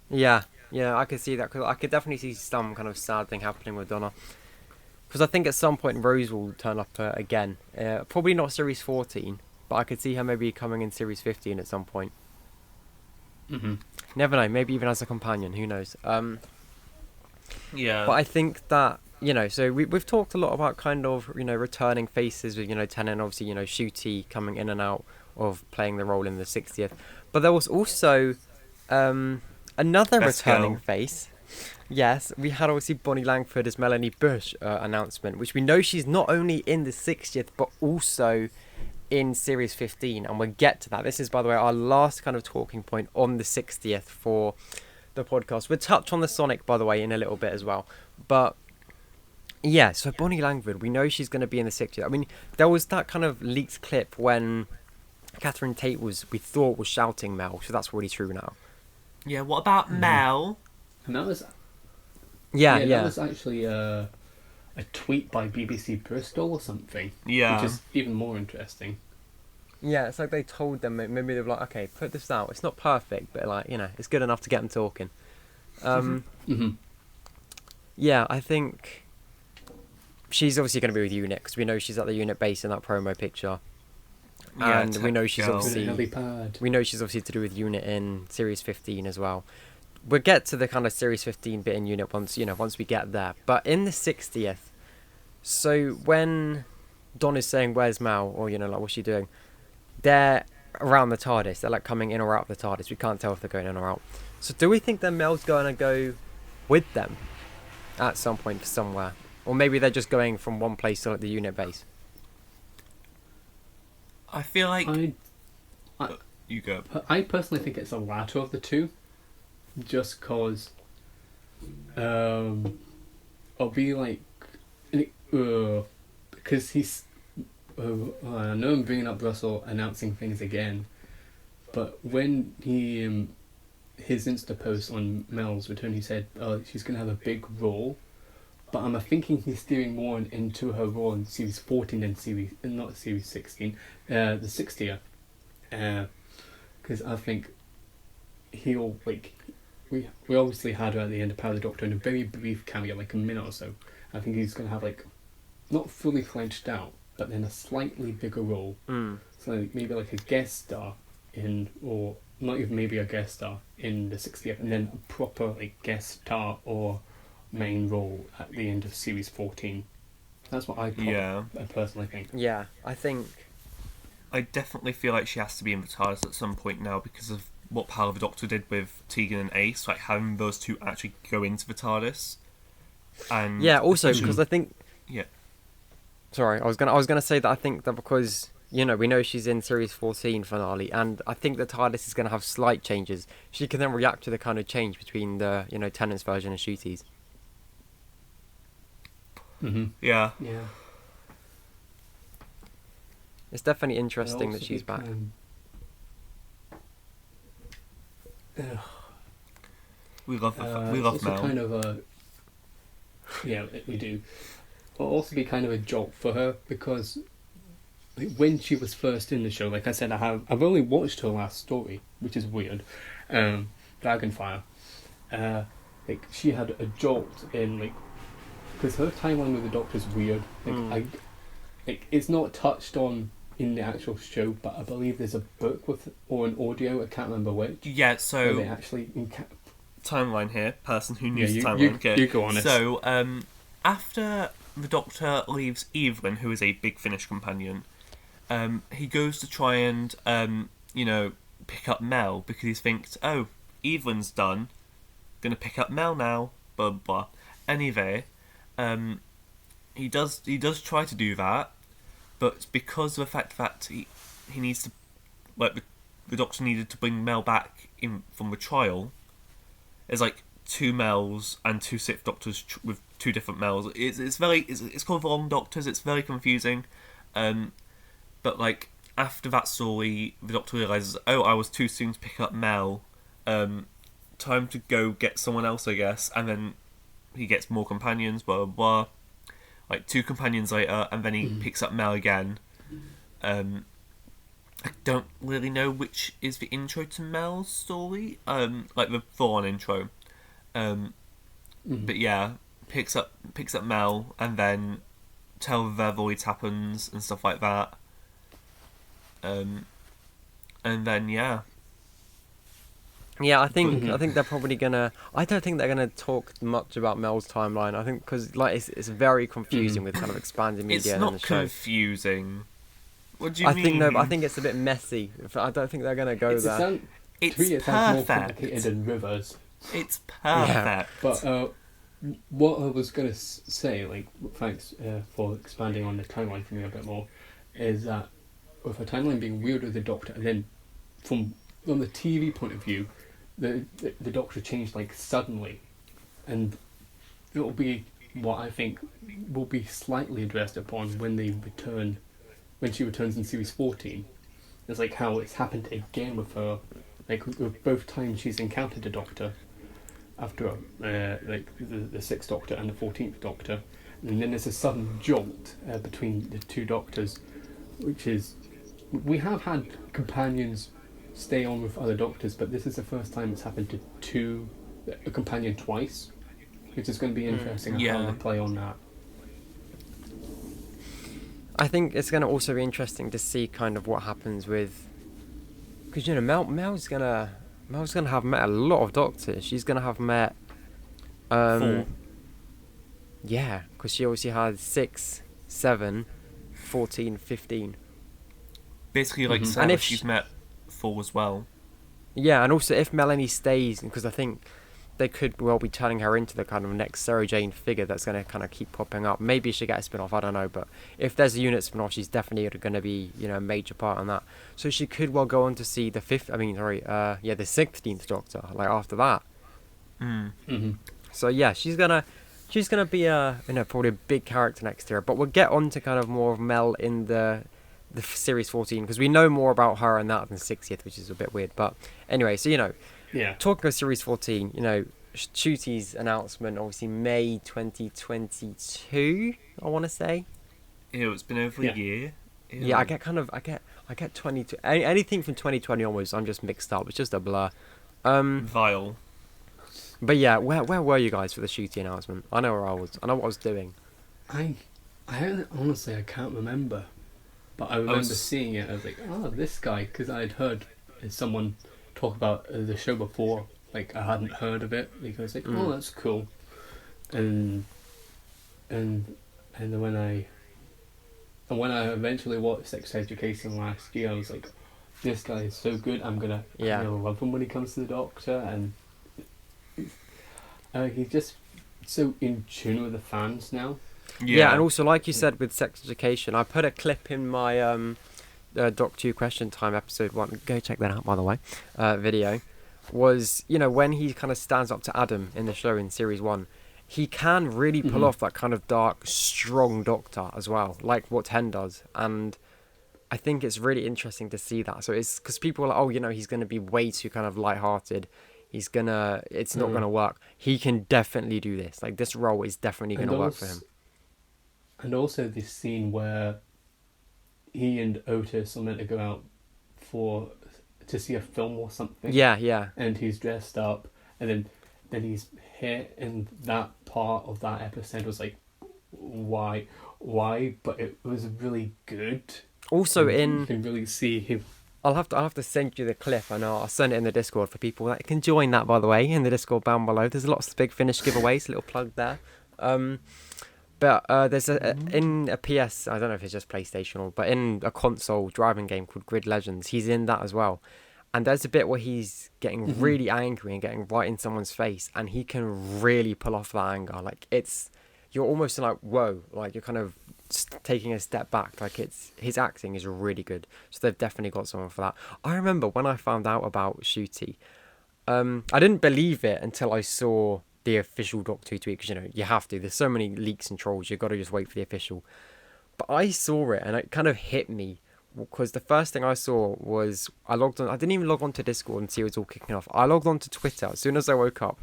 Yeah, I could see that, because I could definitely see some kind of sad thing happening with Donna. Because I think at some point Rose will turn up again. Probably not Series 14, but I could see her maybe coming in Series 15 at some point. Never know, maybe even as a companion, who knows. Yeah. But I think that, so we've talked a lot about kind of, returning faces with, Tennant, obviously, Shooty coming in and out of playing the role in the 60th. But there was also another returning face. Yes, we had obviously Bonnie Langford as Melanie Bush announcement, which we know she's not only in the 60th, but also in Series 15, and we'll get to that. This is, by the way, our last kind of talking point on the 60th for the podcast. We'll touch on the Sonic, by the way, in a little bit as well. But yeah, so Bonnie Langford, we know she's going to be in the 60th. I mean, there was that kind of leaked clip when Catherine Tate we thought was shouting Mel, so that's really true now. Yeah, what about Mel? And that was... Yeah. That was actually a tweet by BBC Bristol or something. Yeah. Which is even more interesting. Yeah, it's like they told them, maybe they were like, okay, put this out. It's not perfect, but it's good enough to get them talking. Yeah, I think she's obviously going to be with UNIT, because we know she's at the UNIT base in that promo picture. Yeah, and we know she's obviously to do with UNIT in Series 15 as well. We'll get to the kind of Series 15 bit in UNIT once we get there. But in the 60th, so when Don is saying, where's Mal? Or, what's she doing? They're around the TARDIS. They're coming in or out of the TARDIS. We can't tell if they're going in or out. So do we think that Mel's going to go with them at some point somewhere? Or maybe they're just going from one place to the UNIT base? I feel like... you go. I personally think it's the latter of the two. Just cause I'll be because he's I know I'm bringing up Russell announcing things again, but when he his Insta post on Mel's return, he said she's going to have a big role, but I'm thinking he's steering more into her role in Series 14 than not Series 16, the 60th, because I think he'll we obviously had her at the end of Power of the Doctor in a very brief cameo, a minute or so. I think he's going to have not fully fledged out, but then a slightly bigger role. So maybe a guest star or not even maybe a guest star in the 60th, and then a proper guest star or main role at the end of Series 14. That's what I personally think. Yeah, I definitely feel like she has to be in the TARDIS at some point now because of what Power of the Doctor did with Tegan and Ace, having those two actually go into the TARDIS. And yeah, also because I think... Yeah. Sorry, I was gonna say that I think that because, we know she's in Series 14 finale, and I think the TARDIS is going to have slight changes. She can then react to the kind of change between the, Tennant's version and Shooty's. Yeah. Yeah. It's definitely interesting that she's back. We love Mel. Kind of yeah, we do. It'll also be kind of a jolt for her because when she was first in the show, like I said, I've only watched her last story, which is weird. Dragonfire. She had a jolt in because her timeline with the Doctor's weird. It's not touched on in the actual show, but I believe there's a book or an audio, I can't remember which. Yeah, so... They actually... timeline here, person who knew the timeline. You go on it. So, after the Doctor leaves Evelyn, who is a Big Finish companion, he goes to try and, pick up Mel, because he thinks, oh, Evelyn's done, gonna pick up Mel now, blah, blah, blah. Anyway, he does try to do that, but because of the fact that he needs to, like, the Doctor needed to bring Mel back in from the trial, there's, like, 2 Mels and 2 Sixth Doctors with 2 different Mels. It's called the Long Doctors. It's very confusing. But like after that story, the Doctor realizes, oh, I was too soon to pick up Mel. Time to go get someone else, I guess. And then he gets more companions. Blah blah blah. Like 2 companions later, and then he picks up Mel again. I don't really know which is the intro to Mel's story. Like the full-on intro. But yeah, picks up Mel and then tell their voids happens and stuff like that. And then yeah, I think they're probably gonna. I don't think they're gonna talk much about Mel's timeline. I think because like it's very confusing with kind of expanding media. It's not and the show. Confusing. What do you mean? I think it's a bit messy. I don't think they're gonna go there. It's perfect. More complicated than Rivers. It's perfect. Yeah. But what I was going to say, like, thanks for expanding on the timeline for me a bit more, is that with a timeline being weird with the Doctor, and then from the TV point of view, the Doctor changed like suddenly, and it'll be what I think will be slightly addressed upon when she returns in series 14. It's like how it's happened again with her, like with both times she's encountered the Doctor. After like the 6th Doctor and the 14th Doctor, and then there's a sudden jolt between the 2 Doctors, which is, we have had companions stay on with other Doctors, but this is the first time it's happened to a companion twice, which is going to be interesting how they play on that. I think it's going to also be interesting to see kind of what happens with, because Mel's gonna have met a lot of Doctors. She's gonna have met 4. Yeah, because she obviously had 6, 7, 14, 15. Basically, like, Sarah, she's met 4 as well. Yeah, and also if Melanie stays, because I think they could well be turning her into the kind of next Sarah Jane figure that's going to kind of keep popping up. Maybe she get a spin-off, I don't know, but if there's a unit spin-off, she's definitely going to be, a major part in that. So she could well go on to see the 16th Doctor, like after that. So yeah, she's gonna be probably a big character next year. But we'll get on to kind of more of Mel in the series 14, because we know more about her and that than 60th, which is a bit weird. But anyway, so talking of series 14, Ncuti's announcement, obviously May 2022, I want to say. It's been over a year. Yeah, I get 22. Anything from 2020 onwards, I'm just mixed up. It's just a blur. Vile. But yeah, where were you guys for the Ncuti announcement? I know where I was. I know what I was doing. I honestly can't remember, but I remember seeing it. I was like, this guy, because I'd heard someone talk about the show before. Like, I hadn't heard of it, because like, that's cool. And then when I eventually watched Sex Education last year, I was like, this guy is so good. I'm gonna love him when he comes to the Doctor, and he's just so in tune with the fans now. Yeah, and also like you said with Sex Education, I put a clip in my Doctor Who Question Time episode 1. Go check that out, by the way. Video was when he kind of stands up to Adam in the show in series 1. He can really pull off that kind of dark, strong Doctor as well, like what 10 does. And I think it's really interesting to see that. So it's because people are like, he's going to be way too kind of lighthearted. It's not going to work. He can definitely do this. Like, this role is definitely going to work for him. And also this scene where he and Otis are meant to go out to see a film or something. Yeah. And he's dressed up, and then he's hit, and that part of that episode was like, why? But it was really good. Also, you can really see him. I'll have to send you the clip, and I'll send it in the Discord for people that can join that, by the way, in the Discord down below. There's lots of Big Finish giveaways, little plug there. But there's in a PS, I don't know if it's just PlayStation but in a console driving game called Grid Legends, he's in that as well. And there's a bit where he's getting really angry and getting right in someone's face, and he can really pull off that anger. Like you're almost like, whoa, like you're kind of taking a step back. Like his acting is really good. So they've definitely got someone for that. I remember when I found out about Ncuti, I didn't believe it until I saw the official Doctor Who tweet, because you have to. There's so many leaks and trolls. You've got to just wait for the official. But I saw it and it kind of hit me. Because the first thing I saw was I logged on. I didn't even log on to Discord and see it was all kicking off. I logged on to Twitter as soon as I woke up,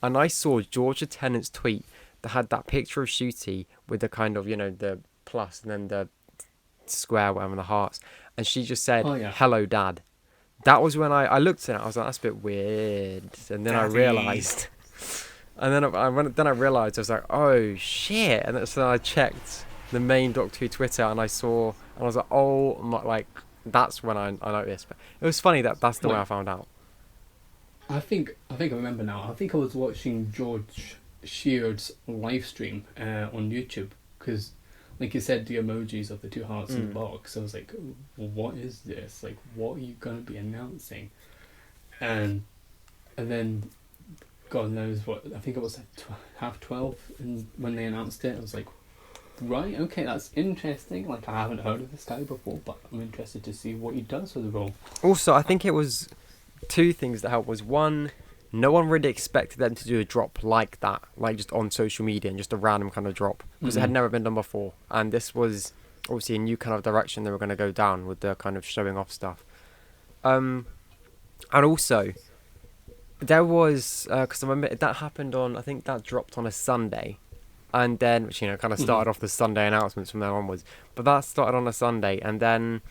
and I saw Georgia Tennant's tweet that had that picture of Ncuti with the kind of the plus and then the square, whatever, the hearts, and she just said, "Hello, Dad." That was when I looked at it. I was like, "That's a bit weird," and then Daddy. I realised, and then I realised I was like, "Oh shit!" And so I checked the main Doctor Who Twitter, and I saw. And I was like, oh, like, that's when I noticed. But it was funny that's the way I found out. I think I remember now. I think I was watching George Sheard's live stream on YouTube, because, like you said, the emojis of the two hearts in the box. I was like, what is this? Like, what are you going to be announcing? And then, God knows what, I think it was like 12:30 when they announced it. I was like, right, okay, that's interesting. Like, I haven't heard of this guy before, but I'm interested to see what he does for the role. Also, I think it was two things that helped. Was one, no one really expected them to do a drop like that, like just on social media and just a random kind of drop, because it had never been done before. And this was obviously a new kind of direction they were going to go down with the kind of showing off stuff. And also, there was, because I remember that happened on, I think that dropped on a Sunday. And then, which, kind of started off the Sunday announcements from then onwards. But that started on a Sunday. And then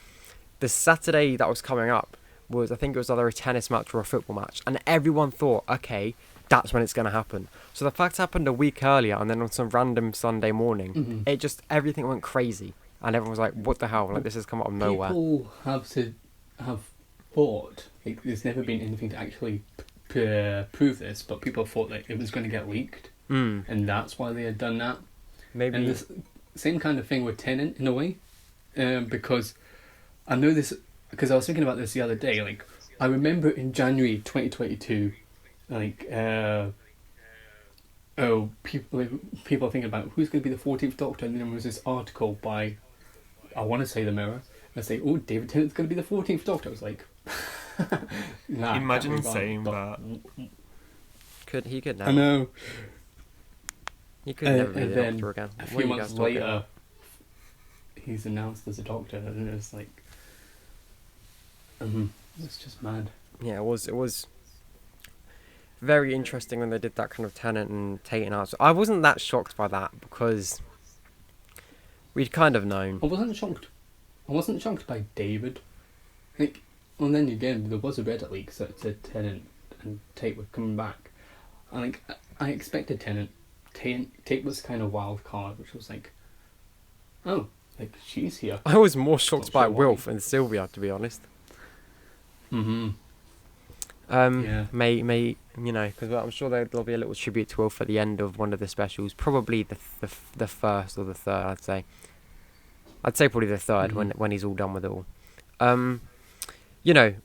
the Saturday that was coming up was, I think it was either a tennis match or a football match. And everyone thought, okay, that's when it's going to happen. So the fact happened a week earlier, and then on some random Sunday morning, it just, everything went crazy. And everyone was like, what the hell? Like, this has come out of nowhere. People have thought, like, there's never been anything to actually prove this, but people thought that it was going to get leaked. And that's why they had done that. Maybe. And the same kind of thing with Tennant in a way, because I know this, because I was thinking about this the other day. Like, I remember in January 2022, like, people thinking about who's going to be the 14th Doctor, and then there was this article by, I want to say the Mirror, and say, oh, David Tennant's going to be the 14th Doctor. I was like, nah, imagine saying that. He could now. I know. He could never be the Doctor again. A few months later, he's announced as a Doctor, and it's like, it's just mad. Yeah, it was very interesting when they did that kind of Tennant and Tate and Arts. I wasn't that shocked by that, because we'd kind of known. I wasn't shocked by David. Like, well, then again, there was a Reddit leak that said Tennant and Tate were coming back. And, like, I expected Tennant. Tate was kind of wild card, which was like, oh, like, she's here. I was more shocked by Wilf and Sylvia, to be honest. Yeah. May because I'm sure there'll be a little tribute to Wilf at the end of one of the specials. Probably the first or the third, I'd say. I'd say probably the third when he's all done with it all.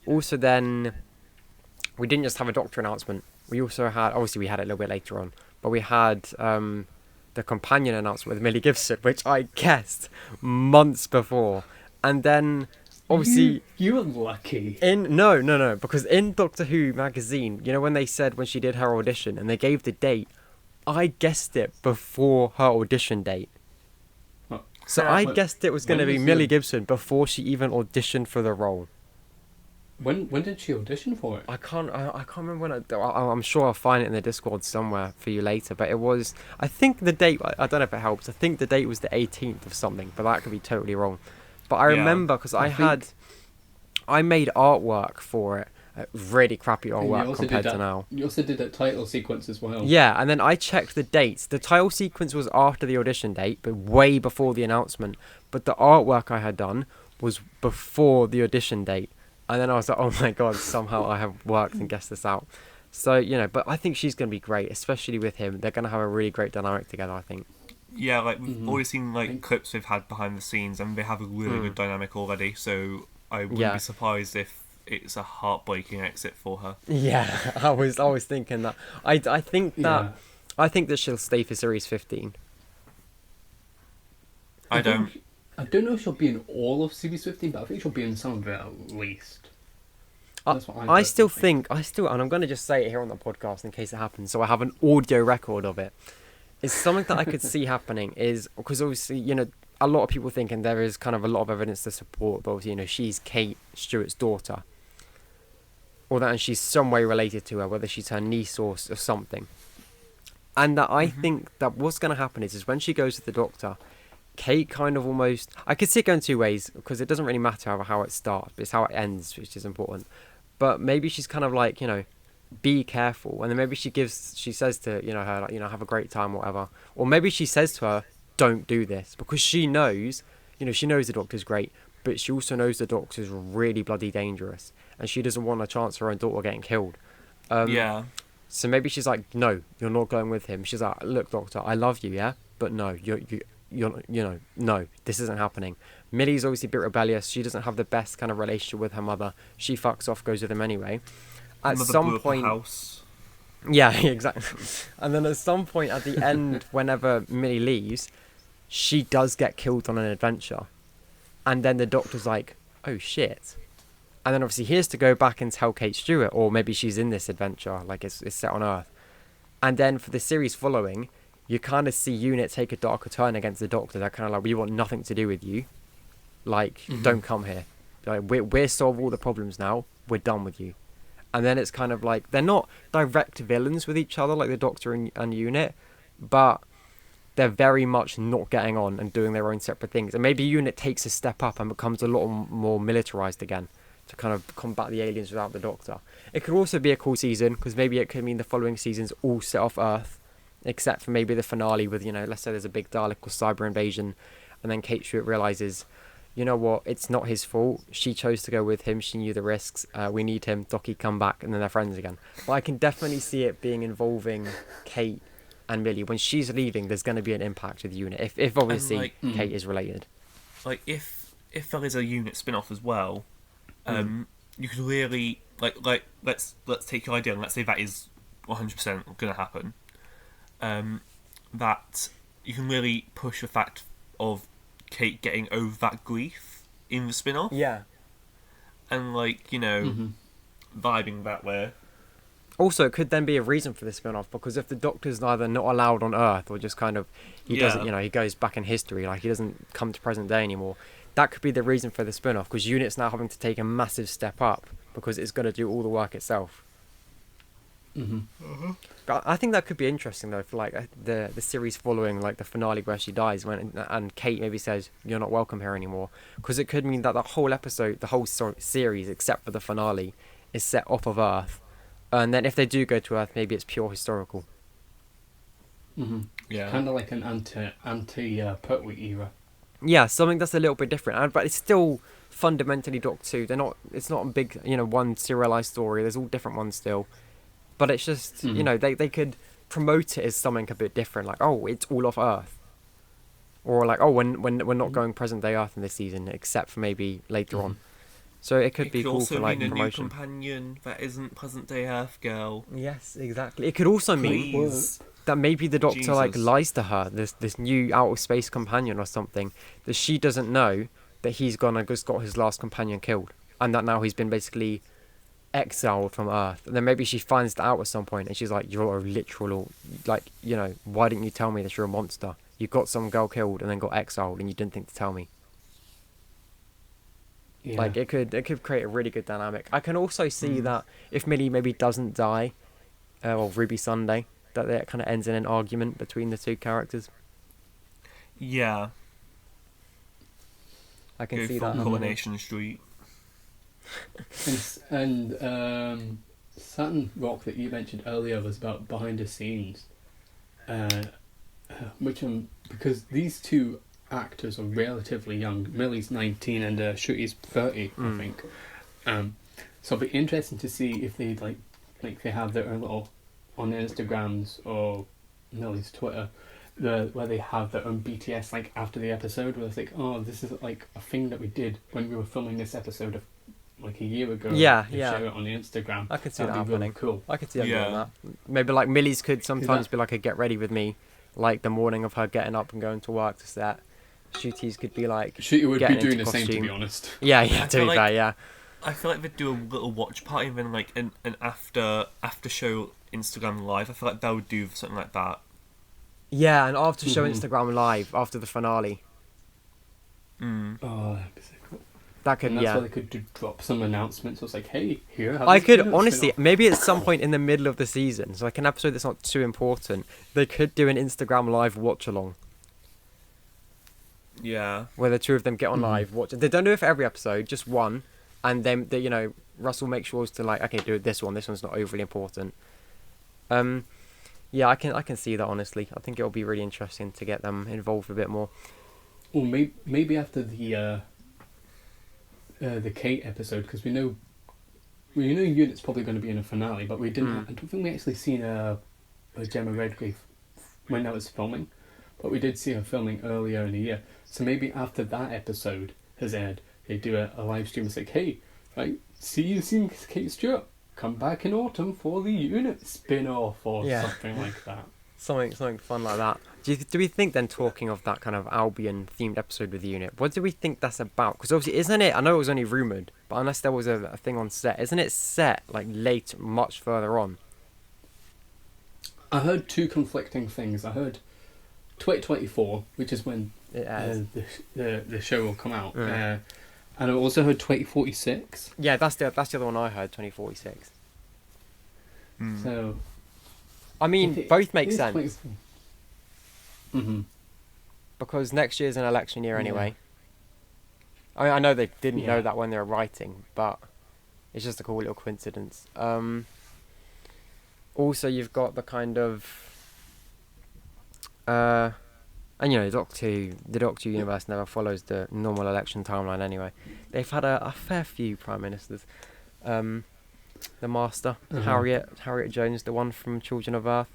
Also then, we didn't just have a Doctor announcement. We also had, obviously we had it a little bit later on, but we had the companion announcement with Millie Gibson, which I guessed months before. And then, obviously... You were lucky. No, because in Doctor Who magazine, when they said when she did her audition and they gave the date, I guessed it before her audition date. So I guessed it was going to be Millie Gibson before she even auditioned for the role. When did she audition for it? I can't remember when. I'm sure I'll find it in the Discord somewhere for you later. But it was, I think the date, I don't know if it helps. I think the date was the 18th of something, but that could be totally wrong. But I remember because I made artwork for it, really crappy artwork compared to now. You also did that title sequence as well. Yeah, and then I checked the dates. The title sequence was after the audition date, but way before the announcement. But the artwork I had done was before the audition date. And then I was like, oh my God, somehow I have worked and guessed this out. So, but I think she's going to be great, especially with him. They're going to have a really great dynamic together, I think. Yeah, like we've always seen like clips they've had behind the scenes, and they have a really good dynamic already. So I wouldn't be surprised if it's a heartbreaking exit for her. Yeah, I was thinking that. I think that she'll stay for series 15. I don't know if she'll be in all of series 15, but I think she'll be in some of it at least. That's what I still think, and I'm going to just say it here on the podcast in case it happens, so I have an audio record of it. It's something that I could see happening is, because obviously, you know, a lot of people think, and there is kind of a lot of evidence to support, but obviously, you know, she's Kate Stewart's daughter. Or that, and she's some way related to her, whether she's her niece or something. And that I think that what's going to happen is when she goes to the doctor, Kate kind of almost... I could see it going two ways, because it doesn't really matter how it starts, but it's how it ends, which is important. But maybe she's kind of like, you know, be careful. And then maybe she says to, you know, her, like, you know, have a great time or whatever. Or maybe she says to her, don't do this. Because she knows, you know, she knows the doctor's great, but she also knows the doctor's really bloody dangerous. And she doesn't want a chance of her own daughter getting killed. Yeah. So maybe she's like, no, you're not going with him. She's like, look, doctor, I love you, yeah? But no, you're no, this isn't happening. Millie's obviously a bit rebellious. She doesn't have the best kind of relationship with her mother. She fucks off, goes with him anyway. At some point, house. Yeah, exactly. And then at some point at the end, whenever Millie leaves, she does get killed on an adventure. And then the doctor's like, oh shit. And then obviously he has to go back and tell Kate Stewart, or maybe she's in this adventure, like it's set on Earth. And then for the series following, you kind of see UNIT take a darker turn against the Doctor. They're kind of like, we want nothing to do with you. Like, don't come here. Like, we're solve all the problems now. We're done with you. And then it's kind of like, they're not direct villains with each other, like the Doctor and UNIT, but they're very much not getting on and doing their own separate things. And maybe UNIT takes a step up and becomes a lot more militarized again to kind of combat the aliens without the Doctor. It could also be a cool season, because maybe it could mean the following seasons all set off Earth, except for maybe the finale with, you know, let's say there's a big Dalek or cyber invasion, and then Kate Stewart realizes, you know what, it's not his fault. She chose to go with him. She knew the risks. We need him. Docky, come back, and then they're friends again. But I can definitely see it being involving Kate and Millie. When she's leaving, there's going to be an impact with the UNIT. If obviously like, Kate is related. Like if there is a UNIT spin-off as well, you could really like let's take your idea and let's say that is 100% going to happen. That you can really push the fact of Kate getting over that grief in the spin-off. Yeah. And like, you know, vibing that way. Also, it could then be a reason for the spin-off, because if the Doctor's either not allowed on Earth or just kind of, he doesn't, you know, he goes back in history, like he doesn't come to present day anymore, that could be the reason for the spin-off, because UNIT's now having to take a massive step up because it's going to do all the work itself. But I think that could be interesting though, for like the series following like the finale where she dies, and Kate maybe says you're not welcome here anymore, because it could mean that the whole episode, the whole series except for the finale, is set off of Earth, and then if they do go to Earth, maybe it's pure historical. Yeah, kind of like an anti Pertwee era. Yeah, something that's a little bit different, but it's still fundamentally Doctor Who. It's not a big, you know, one serialized story. There's all different ones still. But it's just, you know, they could promote it as something a bit different, like, oh, it's all off Earth. Or like, oh, when we're not going present-day Earth in this season, except for maybe later on. So it could be cool for, like, promotion. It could also mean a new companion that isn't present-day Earth girl. Yes, exactly. It could also mean that maybe the Doctor, like, lies to her, this new out-of-space companion or something, that she doesn't know that he's just got his last companion killed. And that now he's been basically exiled from Earth. And then maybe she finds that out at some point and she's like, you're a literal, like, you know, why didn't you tell me that you're a monster? You got some girl killed and then got exiled and you didn't think to tell me. Yeah. Like it could create a really good dynamic. I can also see that if Millie maybe doesn't die, or Ruby Sunday, that it kind of ends in an argument between the two characters. Yeah. I can see that. Coronation Street. And Saturn Rock that you mentioned earlier was about behind the scenes, because these two actors are relatively young. Millie's 19 and Shruti's 30, I think. So it'll be interesting to see if they like they have their own little on Instagrams or Millie's Twitter. where they have their own BTS like after the episode, where it's like, oh, this is like a thing that we did when we were filming this episode of like a year ago. Yeah, and share it on the Instagram. I could see That'd that be happening. really cool. I could see them doing that. Maybe like Millie's could sometimes be like a get ready with me, like the morning of her getting up and going to work to set. Shooties could be like Shooty would be doing the costume. same, to be honest. Yeah, to be fair, yeah. I feel like they'd do a little watch party and then like an after show Instagram live. I feel like they would do something like that. Yeah, and after show Instagram live after the finale. Oh, that'd be so cool. That could, and that's why they could drop some announcements. So it's like, hey, here. I could honestly, maybe at some point in the middle of the season, so like an episode that's not too important, they could do an Instagram live watch along. Yeah. Where the two of them get on live, watch. They don't do it for every episode, just one, and then they, Russell makes sure to like, okay, do this one. This one's not overly important. Yeah, I can see that honestly. I think it'll be really interesting to get them involved a bit more. Or maybe after the Kate episode, because we know Unit's probably going to be in a finale, but we didn't. I don't think we actually seen a Gemma Redgrave when that was filming, but we did see her filming earlier in the year. So maybe after that episode has aired, they do a live stream. It's like, hey, right, see you soon, Kate Stewart. Come back in autumn for the Unit spin-off or something like that. Something fun like that. Do we think then, talking of that kind of Albion themed episode with the Unit, what do we think that's about? Because obviously, isn't it? I know it was only rumoured, but unless there was a thing on set, isn't it set like late, much further on? I heard two conflicting things. I heard 2024, which is when the show will come out, and I also heard 2046. Yeah, that's the other one I heard, 2046. So, I mean, both make sense. Mm-hmm. Because next year's an election year anyway. I mean, I know they didn't know that when they were writing, but it's just a cool little coincidence. Also, you've got the kind of... and the Doctor Who universe never follows the normal election timeline anyway. They've had a fair few prime ministers. The Master, Harriet Jones, the one from Children of Earth.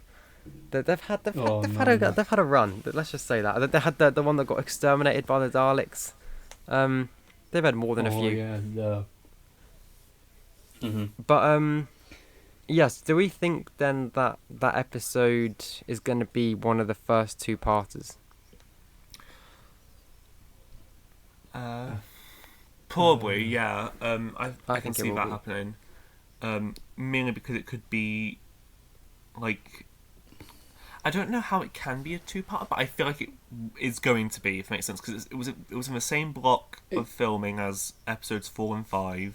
They've had a run. Let's just say that they had the one that got exterminated by the Daleks. They've had more than a few. But yes. Do we think then that episode is going to be one of the first two-parters? Probably, yeah. I can see that happening. Mainly because it could be like, I don't know how it can be a two-part, but I feel like it is going to be, if it makes sense, because it was in the same block of filming as episodes 4 and 5.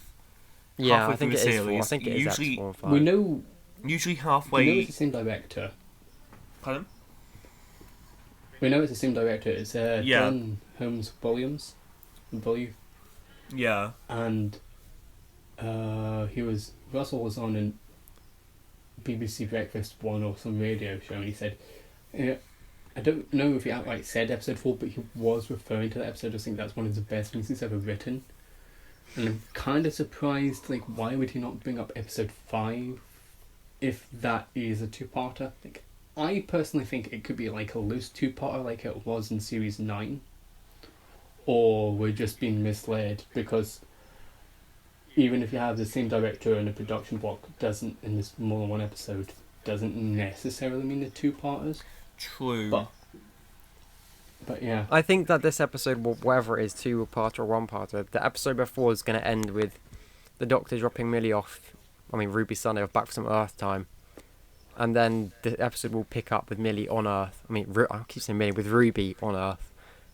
Yeah, I think it is 4. I think it is episodes 4 and 5. We know. Usually halfway. We know it's the same director. Pardon? We know it's the same director. It's John Holmes Williams, I believe. Yeah. And Russell was on an BBC Breakfast One or some radio show, and he said, I don't know if he outright said episode 4, but he was referring to that episode. I think that's one of the best things he's ever written. And I'm kind of surprised, like, why would he not bring up episode 5 if that is a two-parter? Like, I personally think it could be like a loose two-parter like it was in series 9. Or we're just being misled, because even if you have the same director and a production block, doesn't, in this more than one episode, doesn't necessarily mean the two-parters. True. But yeah. I think that this episode, whatever it is, two-parter or one-parter, the episode before is going to end with the Doctor dropping Millie off, Ruby Sunday off back for some Earth time. And then the episode will pick up with Millie on Earth. I keep saying Millie, with Ruby on Earth.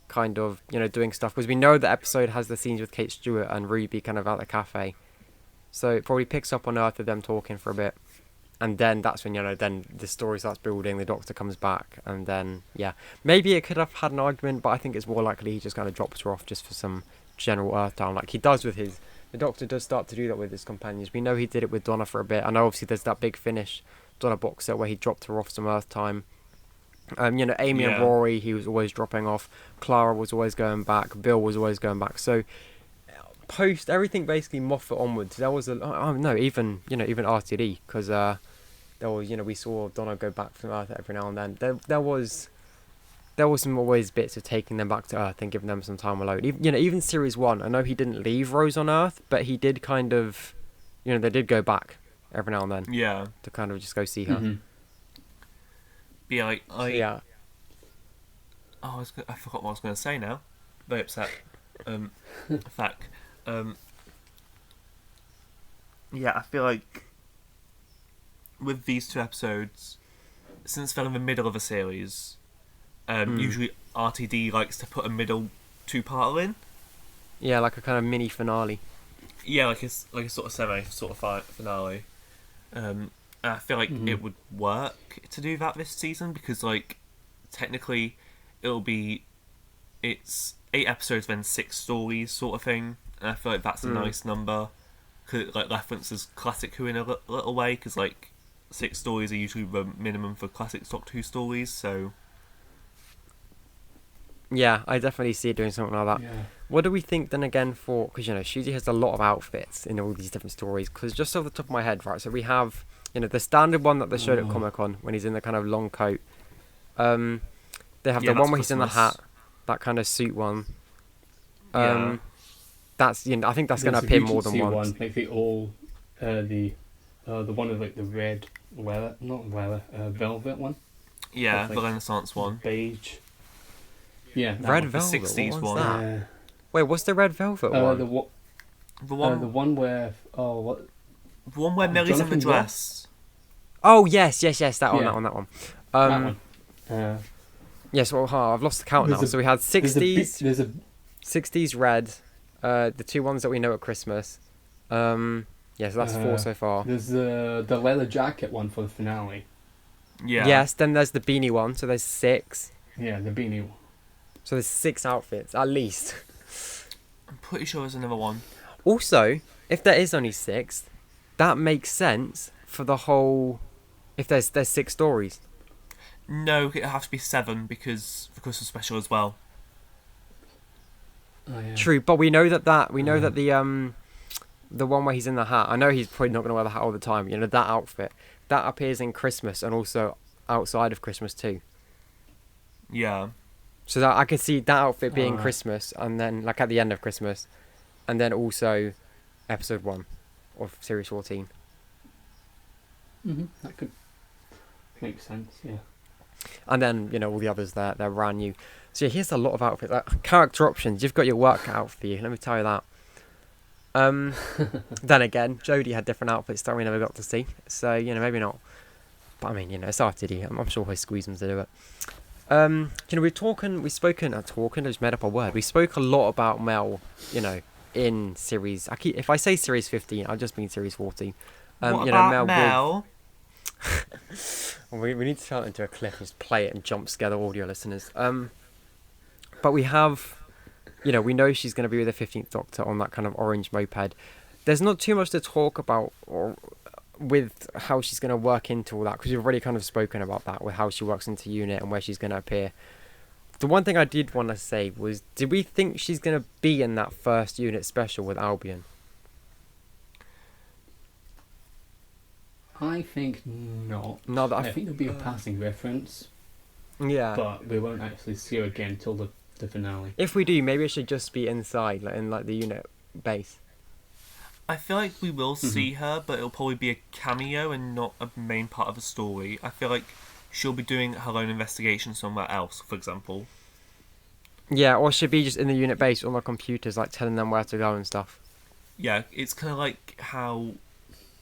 Kind of, doing stuff. Because we know the episode has the scenes with Kate Stewart and Ruby kind of at the cafe. So it probably picks up on Earth with them talking for a bit. And then that's when, then the story starts building, the Doctor comes back, and then, maybe it could have had an argument, but I think it's more likely he just kind of drops her off just for some general Earth time, like he does with the Doctor does start to do that with his companions. We know he did it with Donna for a bit. I know obviously there's that big finish Donna box set where he dropped her off some Earth time. Amy and Rory, he was always dropping off. Clara was always going back. Bill was always going back. So post everything basically Moffat onwards, there was even RTD, because there was we saw Donna go back from Earth every now and then. There was there was some always bits of taking them back to Earth and giving them some time alone. Even series 1, I know he didn't leave Rose on Earth, but he did kind of, they did go back every now and then. Yeah. To kind of just go see her. Mm-hmm. Yeah, yeah. Oh, I forgot what I was going to say now. Very upset. Yeah, I feel like with these 2 episodes, since they're in the middle of a series, usually RTD likes to put a middle 2-parter in. Yeah, like a kind of mini finale. Yeah, like a sort of semi, sort of finale. I feel like it would work to do that this season because, like, technically, it's 8 episodes, then 6 stories, sort of thing. And I feel like that's a nice number. Cause it, like, references classic Who in a little way, because, like, 6 stories are usually the minimum for classic Doctor Who stories, so... Yeah, I definitely see it doing something like that. Yeah. What do we think then again for... Because, Shooty has a lot of outfits in all these different stories. Because just off the top of my head, right, so we have, the standard one that they showed at Comic-Con when he's in the kind of long coat. They have the one where he's in the hat, that kind of suit one. That's, I think that's going to appear more than once. One, like the one with like the red velvet one. Yeah, like the Renaissance one. Beige. Yeah, red one. velvet. The 60s one. That? Wait, what's the red velvet one? The one where the one where Millie's in the dress. Oh yes, that one. That one. Yes, well, I've lost the count now. So we had 60s, 60s red, the 2 ones that we know at Christmas. So that's 4 so far. There's the leather jacket one for the finale. Yeah. Yes, then there's the beanie one, so there's 6. Yeah, the beanie one. So there's 6 outfits, at least. I'm pretty sure there's another one. Also, if there is only 6, that makes sense for the whole... If there's 6 stories. No, it has to be 7 because the Christmas special as well. Oh, yeah. True, but we know that the one where he's in the hat, I know he's probably not going to wear the hat all the time, that outfit, that appears in Christmas and also outside of Christmas too. Yeah. So that I could see that outfit being Christmas and then like at the end of Christmas and then also episode 1 of series 14. That could make sense, yeah. And then, all the others they're brand new. So yeah, here's a lot of outfits. Character options, you've got your work cut out for you, let me tell you that. Then again, Jodie had different outfits that we never got to see. So, maybe not. But I mean, it's RTD. I'm sure he'll squeeze them to do it. I just made up a word. We spoke a lot about Mel, in series. If I say series 15, I just mean series 14. What about Mel? We need to turn it into a clip and just play it and jump scare the audio listeners. But we have, we know she's going to be with the 15th Doctor on that kind of orange moped. There's not too much to talk about with how she's going to work into all that, because we've already kind of spoken about that with how she works into unit and where she's going to appear. The one thing I did want to say was, did we think she's going to be in that first unit special with Albion? I think not. No, that I think there'll be a passing reference. Yeah. But we won't actually see her again till the finale. If we do, maybe it should just be inside, like in the unit base. I feel like we will see her, but it'll probably be a cameo and not a main part of the story. I feel like she'll be doing her own investigation somewhere else, for example. Yeah, or she'll be just in the unit base on the computers, like telling them where to go and stuff. Yeah, it's kind of like how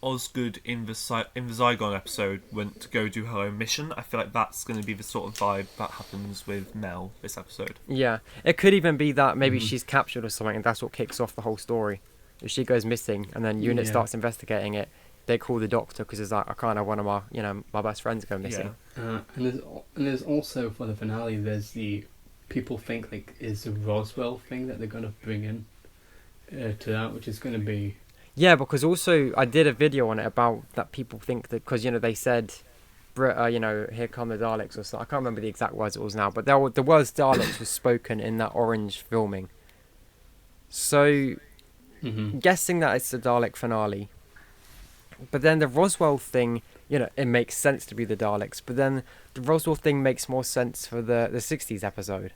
Osgood in the Zygon episode went to go do her own mission. I feel like that's going to be the sort of vibe that happens with Mel this episode. Yeah, it could even be that maybe she's captured or something, and that's what kicks off the whole story. If she goes missing, and then unit starts investigating it, they call the doctor because it's like, I kind of one of my best friends go missing. Yeah. And there's also for the finale, there's the people think like is the Roswell thing that they're going to bring in to that, which is going to be. Yeah, because also I did a video on it about that people think that because they said, here come the Daleks or something. I can't remember the exact words it was now, but the words Daleks was spoken in that orange filming. So, guessing that it's the Dalek finale. But then the Roswell thing it makes sense to be the Daleks. But then the Roswell thing makes more sense for the 60s episode.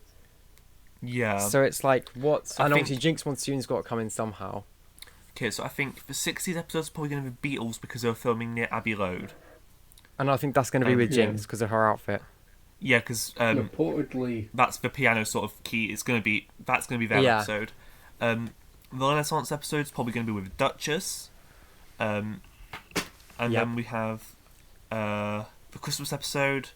Yeah. So it's like, obviously Jinx Monsoon's got to come in somehow. Okay, so I think the 60s episode's probably going to be Beatles because they were filming near Abbey Road. And I think that's going to be with Jinx because of her outfit. Yeah, because reportedly that's the piano sort of key. That's going to be their episode. The Renaissance episode's probably going to be with Duchess. And then we have the Christmas episode,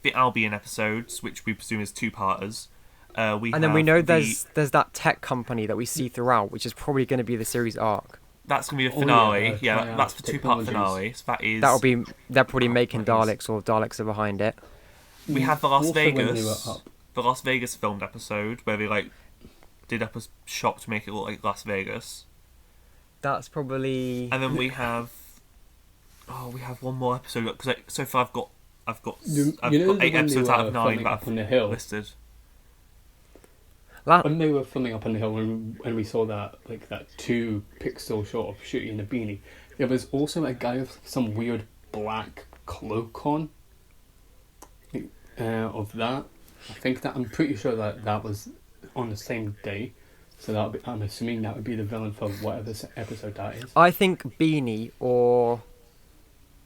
the Albion episodes, which we presume is two-parters. Then we know there's that tech company that we see throughout, which is probably going to be the series arc. That's going to be the finale. That's the two-part finale. So they're probably making Daleks, or Daleks are behind it. We have the Las Vegas filmed episode where they did up a shop to make it look like Las Vegas. That's probably. And then we have one more episode because so far I've got 8 episodes out of 9 that I've listed. When they were filming up on the hill, when we saw that 2-pixel shot of shooting in a beanie, there was also a guy with some weird black cloak on. Of that, I'm pretty sure that was on the same day. So I'm assuming that would be the villain for whatever episode that is. I think Beanie or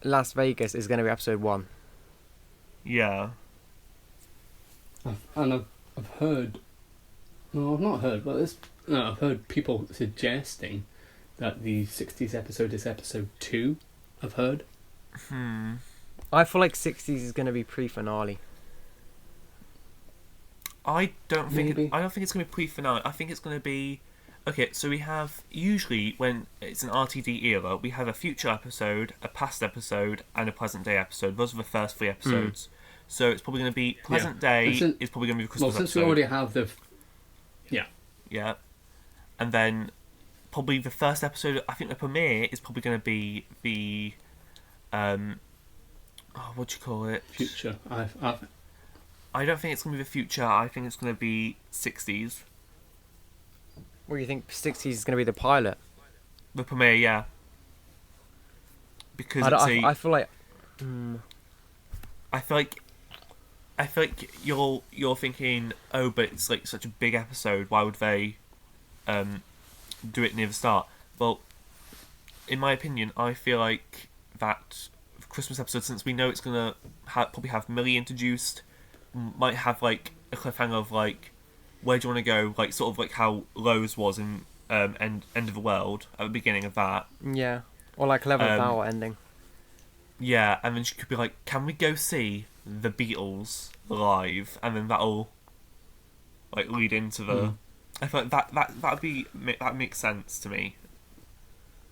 Las Vegas is going to be episode 1. Yeah. I've heard. No, I've not heard, but I've heard people suggesting that the 60s episode is episode 2. I've heard. I feel like 60s is going to be pre-finale. I don't think it's going to be pre-finale. I think it's going to be... Okay, so we have... Usually, when it's an RTD era, we have a future episode, a past episode, and a present day episode. Those are the first 3 episodes. So it's probably going to be... Present day is probably going to be the Christmas episode. Since we already have the... Yeah. Yeah. And then probably the first episode... I think the premiere is probably going to be the... what do you call it? Future. I don't think it's going to be the future. I think it's going to be 60s. What do you think? 60s is going to be the pilot? The premiere, yeah. Because I feel like... I feel like you're thinking, oh, but it's such a big episode. Why would they do it near the start? Well, in my opinion, I feel like that Christmas episode, since we know it's going to probably have Millie introduced, might have a cliffhanger of where do you want to go, sort of how Rose was in End of the World at the beginning of that. Yeah, or 11th Hour ending. Yeah, and then she could be can we go see the Beatles live? And then that'll lead into the. I feel like that makes sense to me.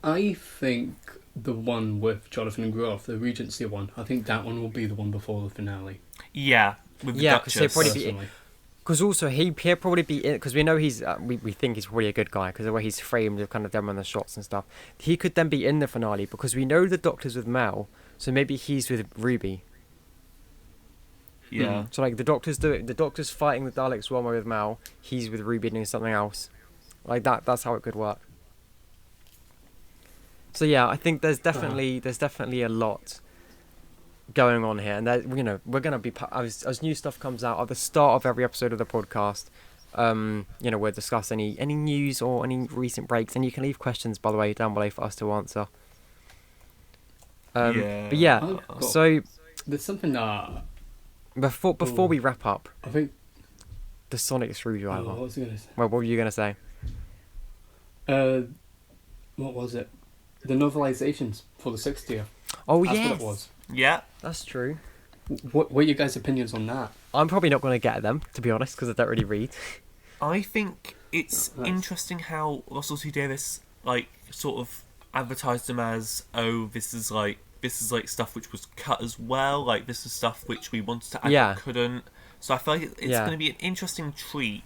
I think the one with Jonathan Groff, the Regency one, I think that one will be the one before the finale. Yeah. Because also he'll probably be in, because we know he's we think he's probably a good guy because the way he's framed with kind of them on the shots and stuff. He could then be in the finale because we know the Doctor's with Mel, so maybe he's with Ruby. Yeah. So the Doctor's fighting the Daleks one way with Mel, he's with Ruby doing something else. That's how it could work. So yeah, I think there's definitely a lot going on here, and we're gonna be as new stuff comes out at the start of every episode of the podcast. We'll discuss any news or any recent breaks, and you can leave questions, by the way, down below for us to answer. But yeah, so there's something that before we wrap up, I think the sonic screwdriver. What was I gonna say? Well, what were you gonna say? What was it? The novelizations for the 60th. Oh, That's yes. what it was. Yeah. That's true. What are your guys' opinions on that? I'm probably not going to get them, to be honest, because I don't really read. I think it's interesting how Russell T Davies sort of advertised them as, oh, this is stuff which was cut as well. This is stuff which we wanted to add but couldn't. So I feel like it's going to be an interesting treat.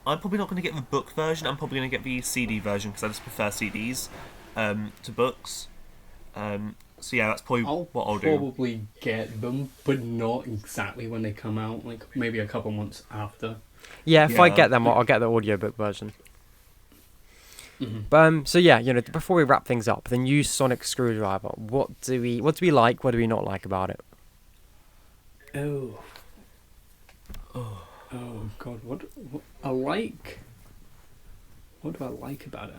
I'm probably not going to get the book version. I'm probably going to get the CD version because I just prefer CDs to books. So yeah, that's probably what I'll do. I'll probably get them, but not exactly when they come out. Maybe a couple months after. Yeah, if I get them, I'll get the audiobook version. So yeah, before we wrap things up, the new sonic screwdriver. What do we like? What do we not like about it? Oh God! What I like? What do I like about it?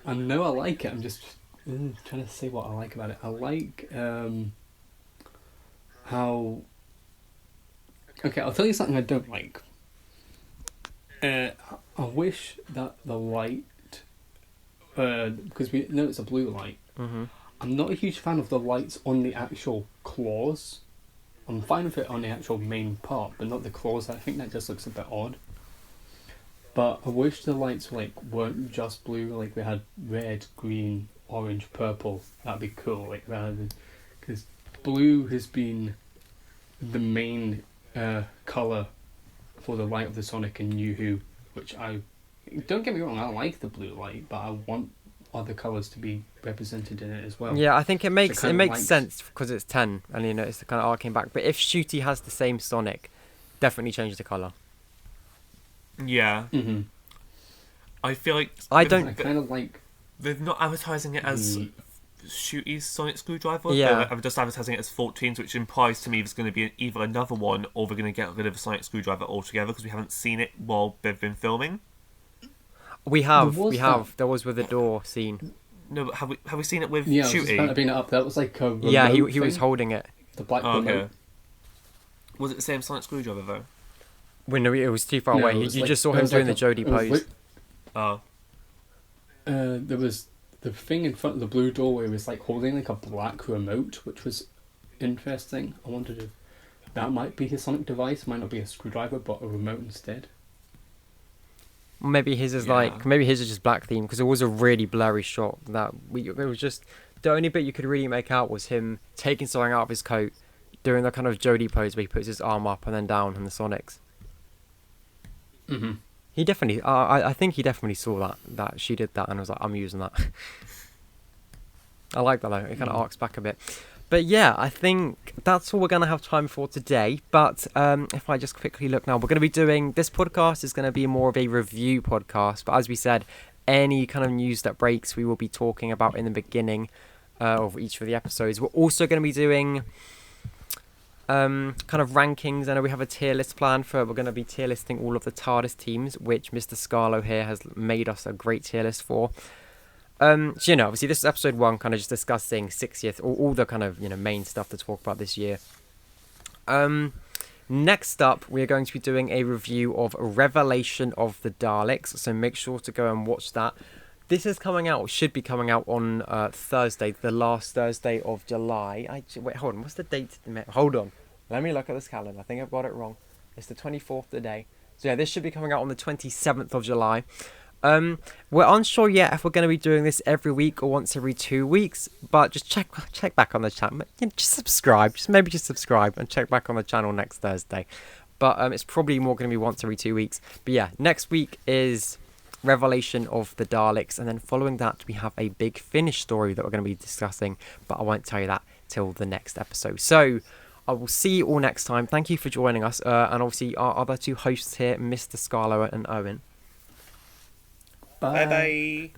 I know I like it. I'm just trying to say what I like about it. I like how. Okay, I'll tell you something I don't like. I wish that the light, because we know it's a blue light. Mm-hmm. I'm not a huge fan of the lights on the actual claws. I'm fine with it on the actual main part, but not the claws. I think that just looks a bit odd. But I wish the lights weren't just blue. Like we had red, green, orange, purple. That'd be cool. Like rather than, because blue has been the main colour for the light of the Sonic and New Who, which don't get me wrong, I like the blue light, but I want other colours to be represented in it as well. Yeah, I think it makes sense because it's 10 and it's the kind of arcing back. But if Shooty has the same Sonic, definitely change the colour. Yeah. Mm-hmm. I feel like I kind of like they're not advertising it as Shooty's sonic screwdriver. Yeah, I'm just advertising it as 14s, which implies to me there's going to be either another one or we're going to get rid of a sonic screwdriver altogether because we haven't seen it while they've been filming. We have. There was with the door scene. No, but have we seen it with Shooty? I was about to bring it up. That was like a remote Yeah, he was holding it. The black remote. Okay. Was it the same sonic screwdriver though? When it was too far away. You just saw him doing the Jodie pose. There was the thing in front of the blue door where he was holding a black remote, which was interesting. I wondered if that might be his sonic device. Might not be a screwdriver, but a remote instead. Maybe his is just black theme because it was a really blurry shot. It was just the only bit you could really make out was him taking something out of his coat, doing the kind of Jodie pose where he puts his arm up and then down on the Sonics. Mm-hmm. He definitely, I think he definitely saw that she did that and was like, I'm using that. I like that though. It kind of arcs back a bit. But yeah, I think that's all we're going to have time for today. But if I just quickly look now, we're going to be doing, this podcast is going to be more of a review podcast. But as we said, any kind of news that breaks, we will be talking about in the beginning of each of the episodes. We're also going to be doing kind of rankings. I know we have a tier list planned we're going to be tier listing all of the Tardis teams, which Mr. Scarlo here has made us a great tier list for. So, obviously this is episode 1, kind of just discussing 60th, all the kind of, main stuff to talk about this year. Next up, we are going to be doing a review of Revelation of the Daleks, so make sure to go and watch that. This is should be coming out on Thursday, the last Thursday of July. Wait, hold on, what's the date? Hold on, let me look at this calendar. I think I've got it wrong. It's the 24th today. So yeah, this should be coming out on the 27th of July. We're unsure yet if we're going to be doing this every week or once every 2 weeks, but just check back on the channel. Just subscribe, maybe subscribe and check back on the channel next Thursday. But it's probably more going to be once every 2 weeks. But yeah, next week is Revelation of the Daleks, and then following that we have a Big Finish story that we're going to be discussing, but I won't tell you that till the next episode. So I will see you all next time. Thank you for joining us, and obviously our other 2 hosts here, Mr. Scarlo and Owen. Bye. Bye.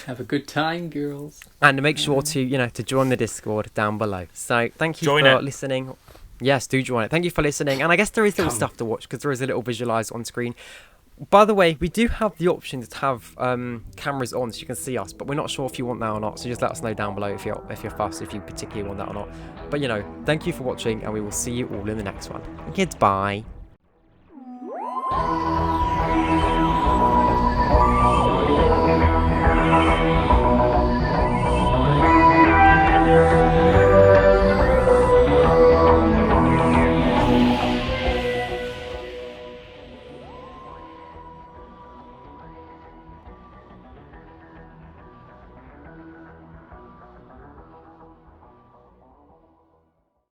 Have a good time, girls. And make sure to join the Discord down below. So thank you for listening. Yes, do join it. Thank you for listening. And I guess there is little stuff to watch because there is a little visualizer on screen. By the way, we do have the option to have cameras on so you can see us, but we're not sure if you want that or not. So just let us know down below if you're fussed, if you particularly want that or not. But thank you for watching, and we will see you all in the next one. Kids, bye.